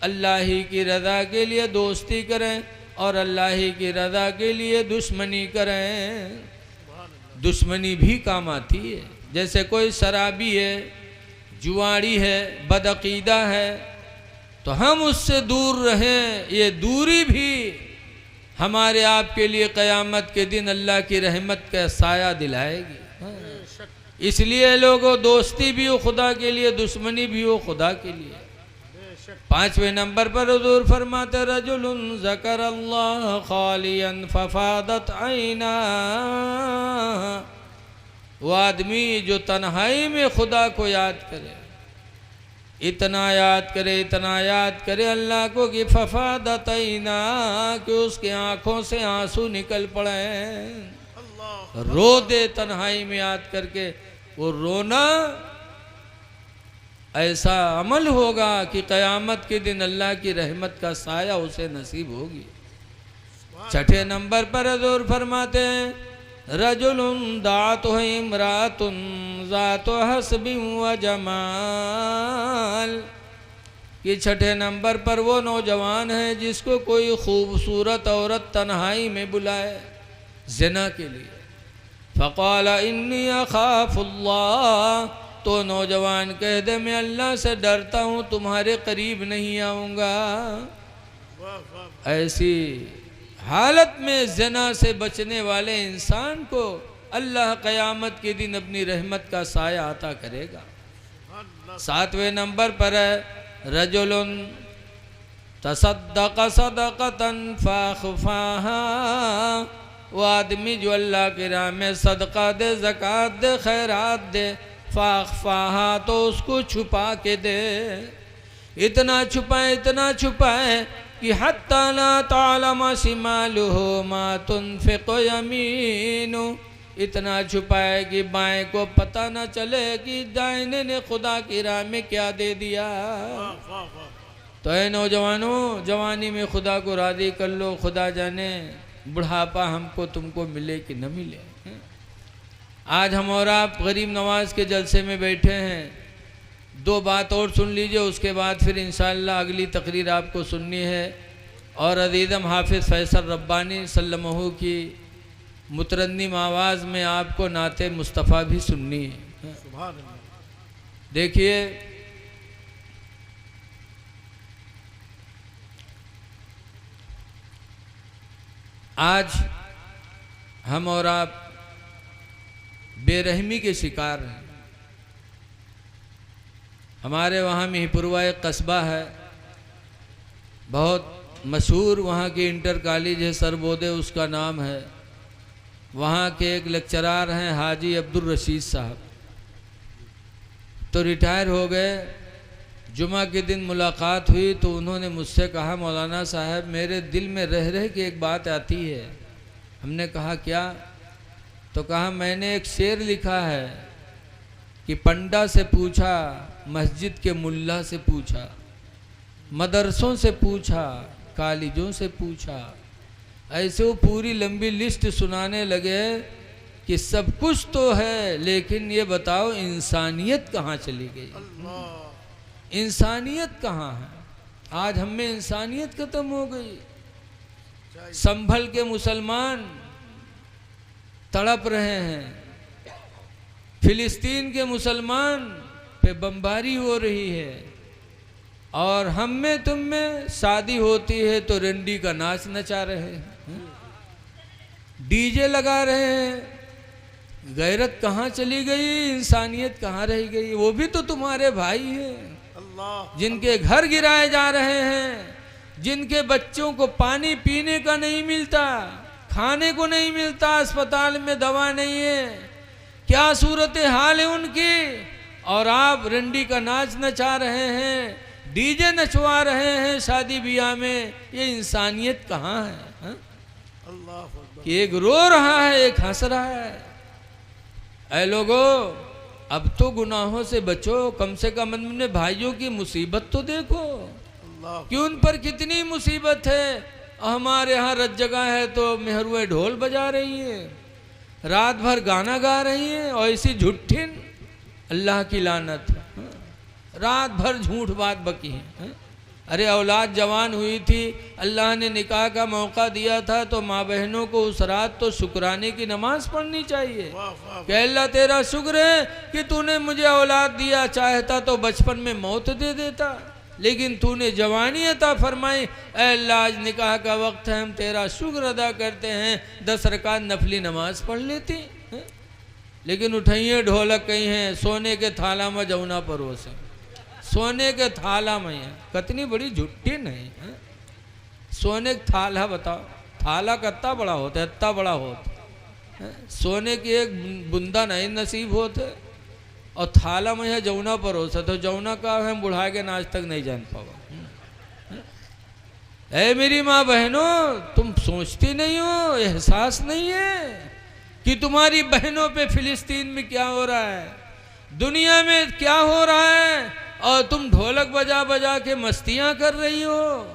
अल्लाह ही की रज़ा के लिए दोस्ती करें और अल्लाह ही की रज़ा के लिए दुश्मनी करें। दुश्मनी भी काम आती है। जैसे कोई शराबी है, जुआड़ी है, बदअकीदा है, तो हम उससे दूर रहें। ये दूरी भी हमारे आपके लिए क़यामत के दिन अल्लाह की रहमत का साया दिलाएगी। इसलिए लोगों दोस्ती भी हो खुदा के लिए, दुश्मनी भी हो खुदा के लिए। पांचवें नंबर पर हुज़ूर फरमाते रजुलुन ज़करल्लाह खालियन फफादत ऐना, वो आदमी जो तन्हाई में खुदा को याद करे, इतना याद करे, इतना याद करे अल्लाह को कि फफादत ऐना, कि उसके आँखों से आंसू निकल पड़े, रो दे तन्हाई में याद करके। वो रोना ऐसा अमल होगा कि क़यामत के दिन अल्लाह की रहमत का साया उसे नसीब होगी। छठे नंबर पर हुज़ूर फरमाते हैं रजुलुन दातुहु इम्रातुन ज़ातु हस्बिन व जमाल, कि छठे नंबर पर वो नौजवान है जिसको कोई खूबसूरत औरत तन्हाई में बुलाए ज़िना के लिए। फ़क़ाल इन्नी अख़ाफ़ुल्लाह, तो नौजवान कह दे मैं अल्लाह से डरता हूँ, तुम्हारे करीब नहीं आऊँगा। ऐसी हालत में ज़िना से बचने वाले इंसान को अल्लाह क़यामत के दिन अपनी रहमत का साया अता करेगा। सातवें नंबर पर है रजुलुन तसद्दक़ सदक़तन फ़अख़फ़ाहा, वो आदमी जो अल्लाह की राह में सदका दे, ज़कात दे, खैरात दे, फ़अख़फ़ाहा, तो उसको छुपा के दे। इतना छुपाए, इतना छुपाए कि हत्ता ला तालम शिमालुहु मा तुनफ़िक़ु यमीनु, इतना छुपाए कि बाएं को पता न चले कि दाहिने ने खुदा की राह में क्या दे दिया। तो ऐ नौजवानों, जवानी में खुदा को राज़ी कर लो, खुदा जाने बुढ़ापा हमको तुमको मिले कि न मिले। आज हम और आप गरीब नवाज के जलसे में बैठे हैं। दो बात और सुन लीजिए, उसके बाद फिर इंशाअल्लाह अगली तकरीर आपको सुननी है और अज़ीज़म हाफिज़ फैसल रब्बानी सल्लल्लाहु की मुतरन्निम आवाज़ में आपको नाते मुस्तफ़ा भी सुननी है। देखिए आज हम और आप बेरहमी के शिकार हैं। हमारे वहाँ मिहीपुरवा एक कस्बा है, बहुत मशहूर, वहाँ की इंटर कॉलेज है सरबोदे उसका नाम है। वहाँ के एक लेक्चरार हैं हाजी अब्दुल रशीद साहब, तो रिटायर हो गए। जुमा के दिन मुलाकात हुई तो उन्होंने मुझसे कहा मौलाना साहब मेरे दिल में रह रह के एक बात आती है। हमने कहा क्या? तो कहा मैंने एक शेर लिखा है कि पंडा से पूछा, मस्जिद के मुल्ला से पूछा, मदरसों से पूछा, कॉलेजों से पूछा, ऐसे वो पूरी लंबी लिस्ट सुनाने लगे कि सब कुछ तो है, लेकिन ये बताओ इंसानियत कहाँ चली गई?
अल्लाह
इंसानियत कहाँ है? आज हम में इंसानियत खत्म हो गई।
चाहिए।
संभल के मुसलमान तड़प रहे हैं, फिलिस्तीन के मुसलमान पे बमबारी हो रही है, और हम में तुम में शादी होती है तो रंडी का नाच नचा रहे हैं, डीजे लगा रहे हैं। गैरत कहाँ चली गई? इंसानियत कहाँ रह गई? वो भी तो तुम्हारे भाई हैं,
अल्लाह
जिनके घर गिराए जा रहे हैं, जिनके बच्चों को पानी पीने का नहीं मिलता, खाने को नहीं मिलता, अस्पताल में दवा नहीं है, क्या सूरत हाल है उनकी, और आप रंडी का नाच नचा रहे हैं, डीजे नचवा रहे हैं शादी ब्याह में। ये इंसानियत कहाँ है? हा?
अल्लाह अकबर।
कि एक रो रहा है, एक हंस रहा है। ऐ लोगों, अब तो गुनाहों से बचो, कम से कम अपने भाइयों की मुसीबत तो देखो
अल्लाह
कि उन पर कितनी मुसीबत है। हमारे यहाँ रत जगह है तो मेहरुए ढोल बजा रही है, रात भर गाना गा रही है, और ऐसी झूठिन, अल्लाह की लानत, रात भर झूठ बात बकी है। अरे औलाद जवान हुई थी, अल्लाह ने निकाह का मौका दिया था, तो माँ बहनों को उस रात तो शुक्राने की नमाज पढ़नी चाहिए
वाह वाह
कि अल्लाह तेरा शुक्र है कि तूने मुझे औलाद दिया, चाहता तो बचपन में मौत दे देता, लेकिन तूने जवानी अता फरमाई। अल्लाह आज निकाह का वक्त है, हम तेरा शुक्र अदा करते हैं, 10 रकात नफली नमाज पढ़ लेती हैं। लेकिन उठाइए ढोलक कहीं है, सोने के थाला में जौना परोसे, सोने के थाला में है, कितनी बड़ी झुट्टी नहीं है। सोने का थाला बताओ, थाला कितना बड़ा होता है? इतना बड़ा होता है, सोने की एक बुंदा नहीं नसीब होते, और थाला में है जौना परोसा, तो जौना का हम बुढ़ा के आज तक नहीं जान पाओ। ऐ मेरी माँ बहनों, तुम सोचती नहीं हो, एहसास नहीं है कि तुम्हारी बहनों पे फिलिस्तीन में क्या हो रहा है, दुनिया में क्या हो रहा है, और तुम ढोलक बजा बजा के मस्तियां कर रही हो।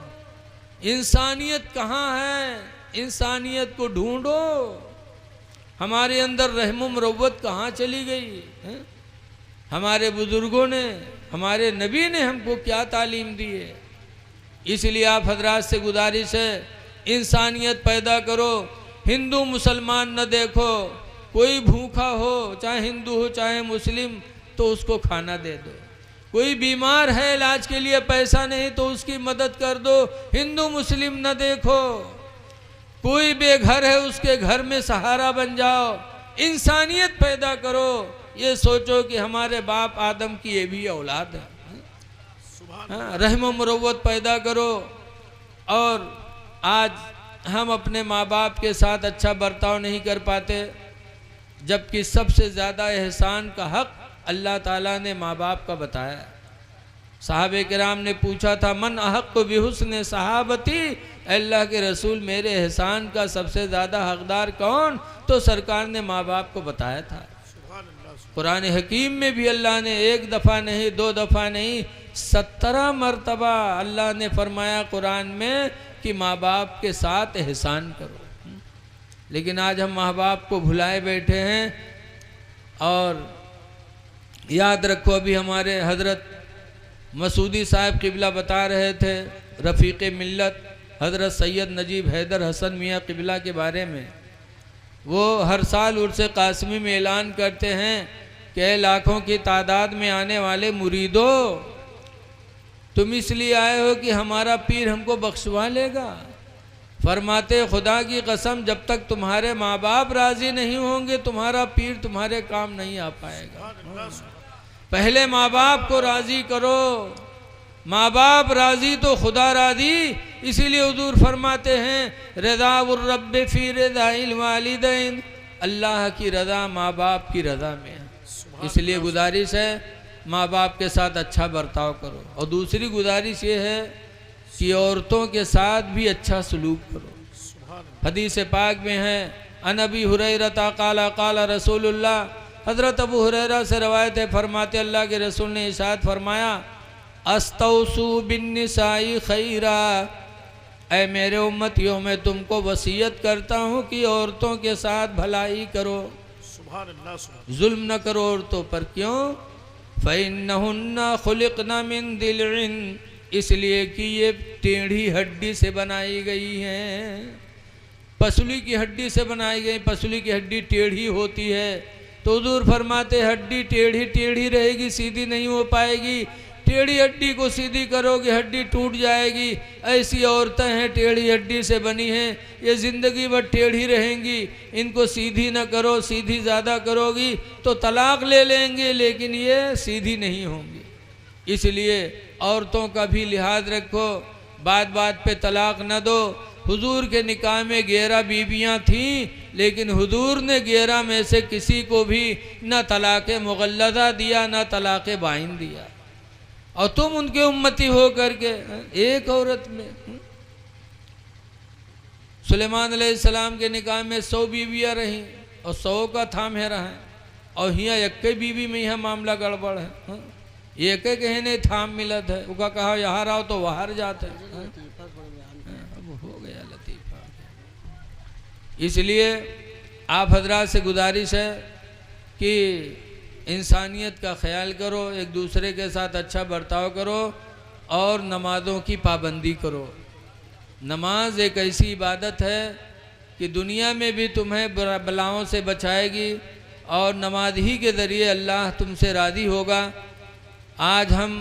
इंसानियत कहाँ है? इंसानियत को ढूंढो। हमारे अंदर रहम मरवत कहाँ चली गई है? हमारे बुजुर्गों ने, हमारे नबी ने हमको क्या तालीम दी है? इसलिए आप हजरात से गुजारिश है, इंसानियत पैदा करो। हिंदू मुसलमान न देखो, कोई भूखा हो, चाहे हिंदू हो चाहे मुस्लिम, तो उसको खाना दे दो। कोई बीमार है, इलाज के लिए पैसा नहीं, तो उसकी मदद कर दो। हिंदू मुस्लिम न देखो। कोई बेघर है, उसके घर में सहारा बन जाओ। इंसानियत पैदा करो। ये सोचो कि हमारे बाप आदम की ये भी औलाद है। रहम मरवत पैदा करो। और आज हम अपने माँ बाप के साथ अच्छा बर्ताव नहीं कर पाते, जबकि सबसे ज़्यादा एहसान का हक अल्लाह ताला ने माँ बाप का बताया। साहबे किराम ने पूछा था, मन अहक़्क़ु बिहुस्न सहाबती, अल्लाह के रसूल मेरे एहसान का सबसे ज़्यादा हकदार कौन? तो सरकार ने माँ बाप को बताया था। कुरान हकीम में भी अल्लाह ने एक दफ़ा नहीं, 2 दफ़ा नहीं, 17 मरतबा अल्लाह ने फरमाया कुरान में कि माँ बाप के साथ एहसान करो। लेकिन आज हम माँ बाप को भुलाए बैठे हैं। और याद रखो, अभी हमारे हज़रत मसूदी साहब किबला बता रहे थे रफ़ीक़ मिल्लत हज़रत सैयद नजीब हैदर हसन मियाँ किबला के बारे में। वो हर साल उर्स कासमी में ऐलान करते हैं कि लाखों की तादाद में आने वाले मुरीदों, तुम इसलिए आए हो कि हमारा पीर हमको बख्शवा लेगा। फरमाते खुदा की कसम, जब तक तुम्हारे माँ बाप राज़ी नहीं होंगे, तुम्हारा पीर तुम्हारे काम नहीं आ पाएगा। पहले माँ बाप को राज़ी करो। माँ बाप राज़ी तो खुदा राज़ी। इसीलिए हुज़ूर फरमाते हैं, रज़ाउर रब्बि फ़ी रज़ाइल वालिदैन, अल्लाह की रज़ा माँ बाप की रज़ा में है। इसलिए गुजारिश है, माँ बाप के साथ अच्छा बर्ताव करो। और दूसरी गुजारिश ये है कि औरतों के साथ भी अच्छा सलूक करो। हदीस पाक में है, अन अबी हुरैरा क़ाला क़ाला रसूलुल्लाह, हज़रत अबू हुरैरा से रवायत है, फरमाते अल्लाह के रसूल ने इरशाद फरमाया, अस्तौसू बिन्निसाई खैरा, ऐ मेरे उम्मतियों, मैं तुमको वसीयत करता हूँ कि औरतों के साथ भलाई करो।
सुभान अल्लाह सुभान
जुल्म न करो औरतों पर। क्यों? फ़इन्नहुन्ना खुलिक़ना मिन दिलइन, इसलिए कि ये टेढ़ी हड्डी से बनाई गई हैं, पसली की हड्डी से बनाई गई। पसली की हड्डी टेढ़ी होती है, तो हुज़ूर फरमाते हड्डी टेढ़ी टेढ़ी रहेगी, सीधी नहीं हो पाएगी। टेढ़ी हड्डी को सीधी करोगे हड्डी टूट जाएगी। ऐसी औरतें हैं टेढ़ी हड्डी से बनी हैं, ये ज़िंदगी भर टेढ़ी रहेंगी। इनको सीधी न करो, सीधी ज़्यादा करोगी तो तलाक ले लेंगे, लेकिन ये सीधी नहीं होंगी। इसलिए औरतों का भी लिहाज रखो, बात बात पे तलाक न दो। हुजूर के निकाह में 11 बीबियाँ थीं, लेकिन हुजूर ने 11 में से किसी को भी न तलाक़ मुग़ल्लज़ा दिया, न तलाक़ बाइन दिया। और तुम उनके उम्मती हो करके एक औरत में। सुलेमान अलैहिस्सलाम के निकाह में 100 बीवियाँ रहीं और 100 का थाम है रहा है, और यहाँ एक बीवी में यह मामला गड़बड़ है। एक कहने थाम मिलत है, उका कहा यहाँ रहो तो बाहर जाते हैं। अब हो गया लतीफ़ा। इसलिए आप हजरात से गुजारिश है कि इंसानियत का ख्याल करो, एक दूसरे के साथ अच्छा बर्ताव करो और नमाज़ों की पाबंदी करो। नमाज एक ऐसी इबादत है कि दुनिया में भी तुम्हें बलाओं से बचाएगी, और नमाज ही के ज़रिए अल्लाह तुमसे राज़ी होगा। आज हम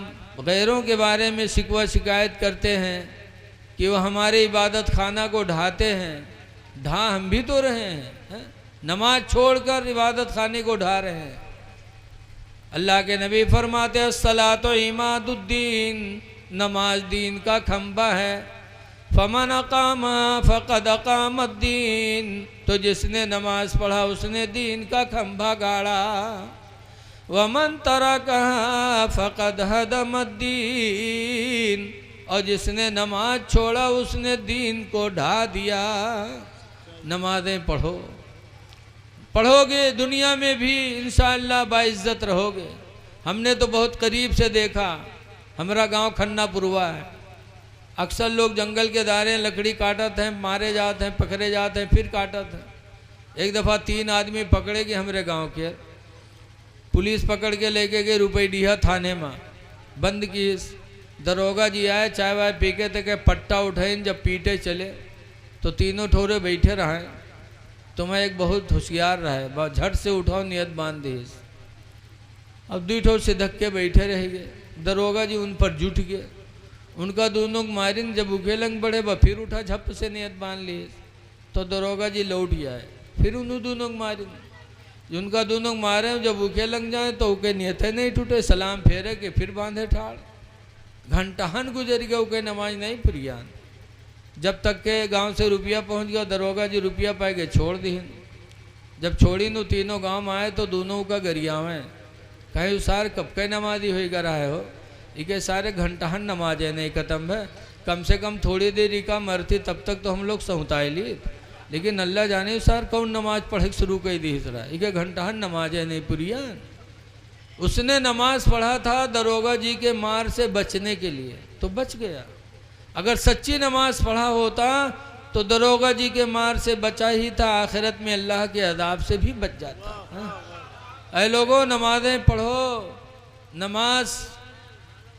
गैरों के बारे में शिकवा शिकायत करते हैं कि वो हमारे इबादत खाना को ढाते हैं। ढा हम भी तो रहे हैं, नमाज छोड़कर इबादत खाने को ढा रहे हैं। अल्लाह के नबी फरमाते हैं सलातो इमादुद्दीन, नमाज दीन का खंबा है। फमन अकामा फ़क़द अकामद्दीन, तो जिसने नमाज पढ़ा उसने दीन का खंबा गाड़ा। वमन तरकहा फ़क़द हदमद्दीन, और जिसने नमाज छोड़ा उसने दीन को ढा दिया। नमाज़ें पढ़ो, पढ़ोगे दुनिया में भी इंशाअल्लाह बाइज्जत रहोगे। हमने तो बहुत करीब से देखा, हमारा गांव खन्नापुरवा है। अक्सर लोग जंगल के दायरे लकड़ी काटते हैं, मारे जाते हैं, पकड़े जाते हैं, फिर काटते हैं। एक दफ़ा 3 आदमी पकड़े गए हमारे गांव के, पुलिस पकड़ के लेके गए रुपईडीहा थाने में, बंद की। दरोगा जी आए, चाय वाय पी के थे, पट्टा उठाए, जब पीटे चले तो तीनों ठोरे बैठे रहे। तो मैं एक बहुत होशियार रहे, बहुत झट से उठाओ नियत बांध दी। अब 2 ठोर से धक्के बैठे रह गए। दरोगा जी उन पर जुट गए, उनका दोनों मारिन। जब उकेलंग बढ़े वह फिर उठा, झप से नियत बांध लिए। तो दरोगा जी लौट आए, फिर उन दोनों मारिन। उनका दोनों मारे, जब उके लग जाए तो उके नियतें नहीं टूटे, सलाम फेरे के फिर बांधे ठाड़। घंटाहन गुजर गया, उके नमाज नहीं पुरियान। जब तक के गांव से रुपया पहुंच गया, दरोगा जी रुपया पाए के छोड़ दी। जब छोड़ी नु तीनों गांव में आए तो दोनों का गरियावें कहीं सार कब के नमाजी हो कर आए हो। इके सारे घंटाहन नमाजें नहीं खत्म है, कम से कम थोड़ी देरी का मरती तब तक तो हम लोग सहुताए ली। लेकिन अल्लाह जाने सार कौन नमाज पढ़े शुरू कर दी इसरा, इके घंटाहन नमाजें नहीं पुरियान। उसने नमाज पढ़ा था दरोगा जी के मार से बचने के लिए, तो बच गया। अगर सच्ची नमाज पढ़ा होता तो दरोगा जी के मार से बचा ही था, आखिरत में अल्लाह के अज़ाब से भी बच जाता। ऐ लोगों, नमाजें पढ़ो। नमाज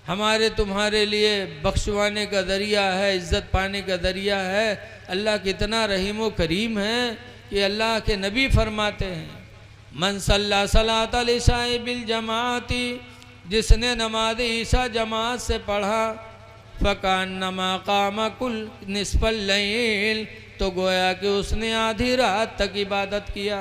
हमारे तुम्हारे लिए बख्शवाने का ज़रिया है, इज़्ज़त पाने का ज़रिया है। अल्लाह कितना रहीम व करीम है कि अल्लाह के नबी फरमाते हैं, मन सल्ला सलातल इशाए बिल जमाती, जिसने नमाज ईशा जमात से पढ़ा, फ़कान्नमा कामा कुल निस्फल लैल, तो गोया कि उसने आधी रात तक इबादत किया।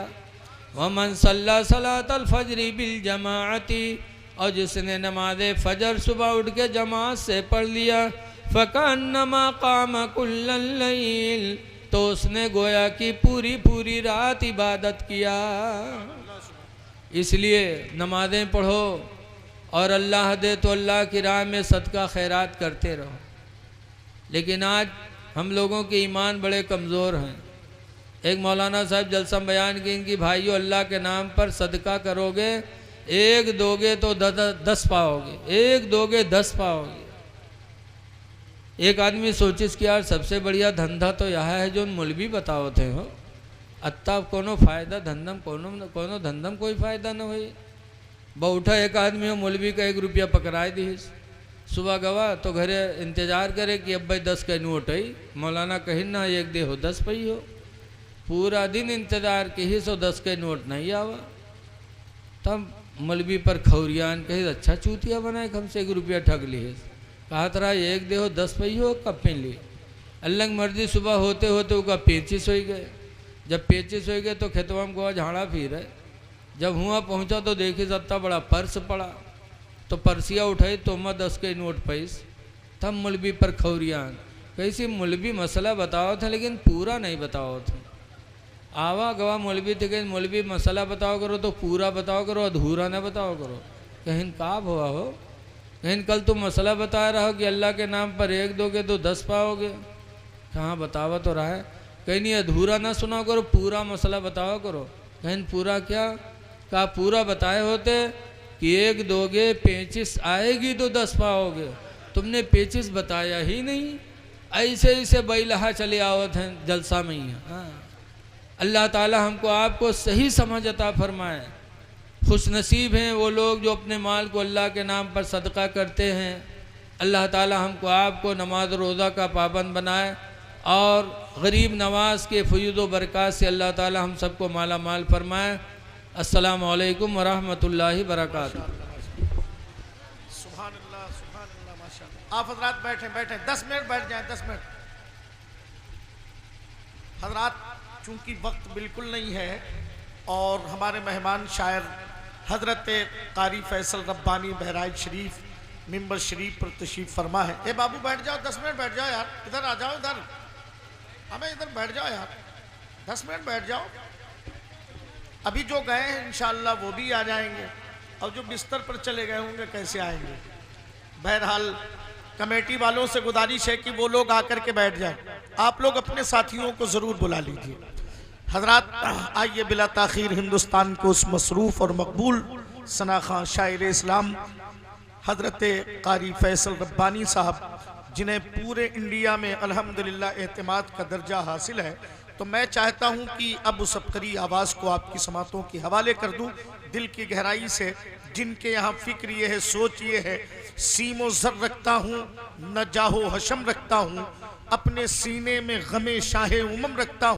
व मन सल्ला सलातल फजरी बिल जमाअती, और जिसने नमाज फजर सुबह उठ के जमात से पढ़ लिया, फ़कान्नमा कामा कुल्लल लैल, तो उसने गोया कि पूरी पूरी रात इबादत किया। इसलिए नमाज़ें पढ़ो और अल्लाह दे तो अल्लाह की राह में सदका खैरात करते रहो। लेकिन आज हम लोगों के ईमान बड़े कमज़ोर हैं। एक मौलाना साहब जलसा बयान की, इनकी भाइयों अल्लाह के नाम पर सदका करोगे, 1 दोगे तो 10 पाओगे, 1 दोगे 10 पाओगे। एक आदमी सोचिस कि यार सबसे बढ़िया धंधा तो यह है जो मौलवी बताओ थे हो, अत्ता कोनो फायदा धंधम कोनो धंधम कोई फायदा न होई। बउठा एक आदमी हो मौलवी का 1 रुपया पकड़ाए दी, सुबह गवा तो घरे इंतजार करे कि अब भाई 10 का नोट है, मौलाना कहीं ना 1 दे हो 10 पई हो, पूरा दिन इंतजार के ही 10 का नोट नहीं आवा। तब मौलवी पर खौरियान कही अच्छा चूतिया बनाए हमसे 1 रुपया ठग लिए, कहा तरा 1 दे हो 10 पई हो कब पे लिए। अल्लाह मर्जी सुबह होते होते उसका 25 हो गए। जब 25 हो गए तो खेतवा में गोवा झाड़ा फिर है। जब हुआ पहुंचा तो देखी सत्ता बड़ा पर्स पड़ा, तो पर्सिया उठाई तो मैं 10 के नोट पैस। तब मौलवी पर खौरियान कैसी मौलवी मसला बताओ था लेकिन पूरा नहीं बताओ था। आवा गवा मौलवी थे कहीं मौलवी मसला बताओ करो तो पूरा बताओ करो, अधूरा न बताओ करो। कहीं काब हुआ हो, कहीं कल तुम मसला बता रहा हो कि अल्लाह के नाम पर 1 दोगे तो 10 पाओगे, कहाँ बतावा तो रहा है। कहीं नहीं अधूरा ना सुना करो, पूरा मसला बताओ करो। कहीं पूरा क्या कहा, पूरा बताए होते कि 1 दोगे 25 आएगी तो 10 पाओगे, तुमने 25 बताया ही नहीं, ऐसे ऐसे बैलहा चले आवत हैं जलसा में ही। हाँ, अल्लाह ताला हमको आपको सही समझ अता फरमाए। खुश नसीब हैं वो लोग जो अपने माल को अल्लाह के नाम पर सदका करते हैं। अल्लाह ताला हमको आपको नमाज रोज़ा का पाबंद बनाए और गरीब नवाज के फयूद व बरक़ात से अल्लाह ताला हम सबको माला माल फरमाए। अस्सलामु अलैकुम व रहमतुल्लाहि व बरकातुहू।
सुभान अल्लाह माशाअल्लाह। आप हजरात बैठे बैठे 10 मिनट बैठ जाएं, 10 मिनट। हजरात चूंकि वक्त बिल्कुल नहीं है और हमारे मेहमान शायर हजरत कारी फैसल रब्बानी बहराइच शरीफ मिंबर शरीफ पर तशरीफ फरमा है। ए बाबू बैठ जाओ, 10 मिनट बैठ जाओ यार, इधर आ जाओ, इधर हमें इधर बैठ जाओ यार, 10 मिनट बैठ जाओ। अभी जो गए हैं इंशाअल्लाह वो भी आ जाएंगे और जो बिस्तर पर चले गए होंगे कैसे आएंगे। बहरहाल कमेटी वालों से गुजारिश है कि वो लोग आकर के बैठ जाएं। आप लोग अपने साथियों को ज़रूर बुला लीजिए। हजरात आइए बिला ताखीर हिंदुस्तान को उस मसरूफ़ और मकबूल सनाखा शायर इस्लाम हजरत कारी फैसल रब्बानी साहब जिन्हें पूरे इंडिया में अल्हम्दुलिल्लाह एतमाद का दर्जा हासिल है, तो मैं चाहता हूं कि अब उस अबकरी आवाज़ को आपकी समातों के हवाले कर दूं। दिल की गहराई से जिनके यहाँ फ़िक्र ये है, सोच ये है, सीमो ज़र रखता हूँ न जाहो हशम रखता हूँ, अपने सीने में गमे शाहे उमम रखता हूँ।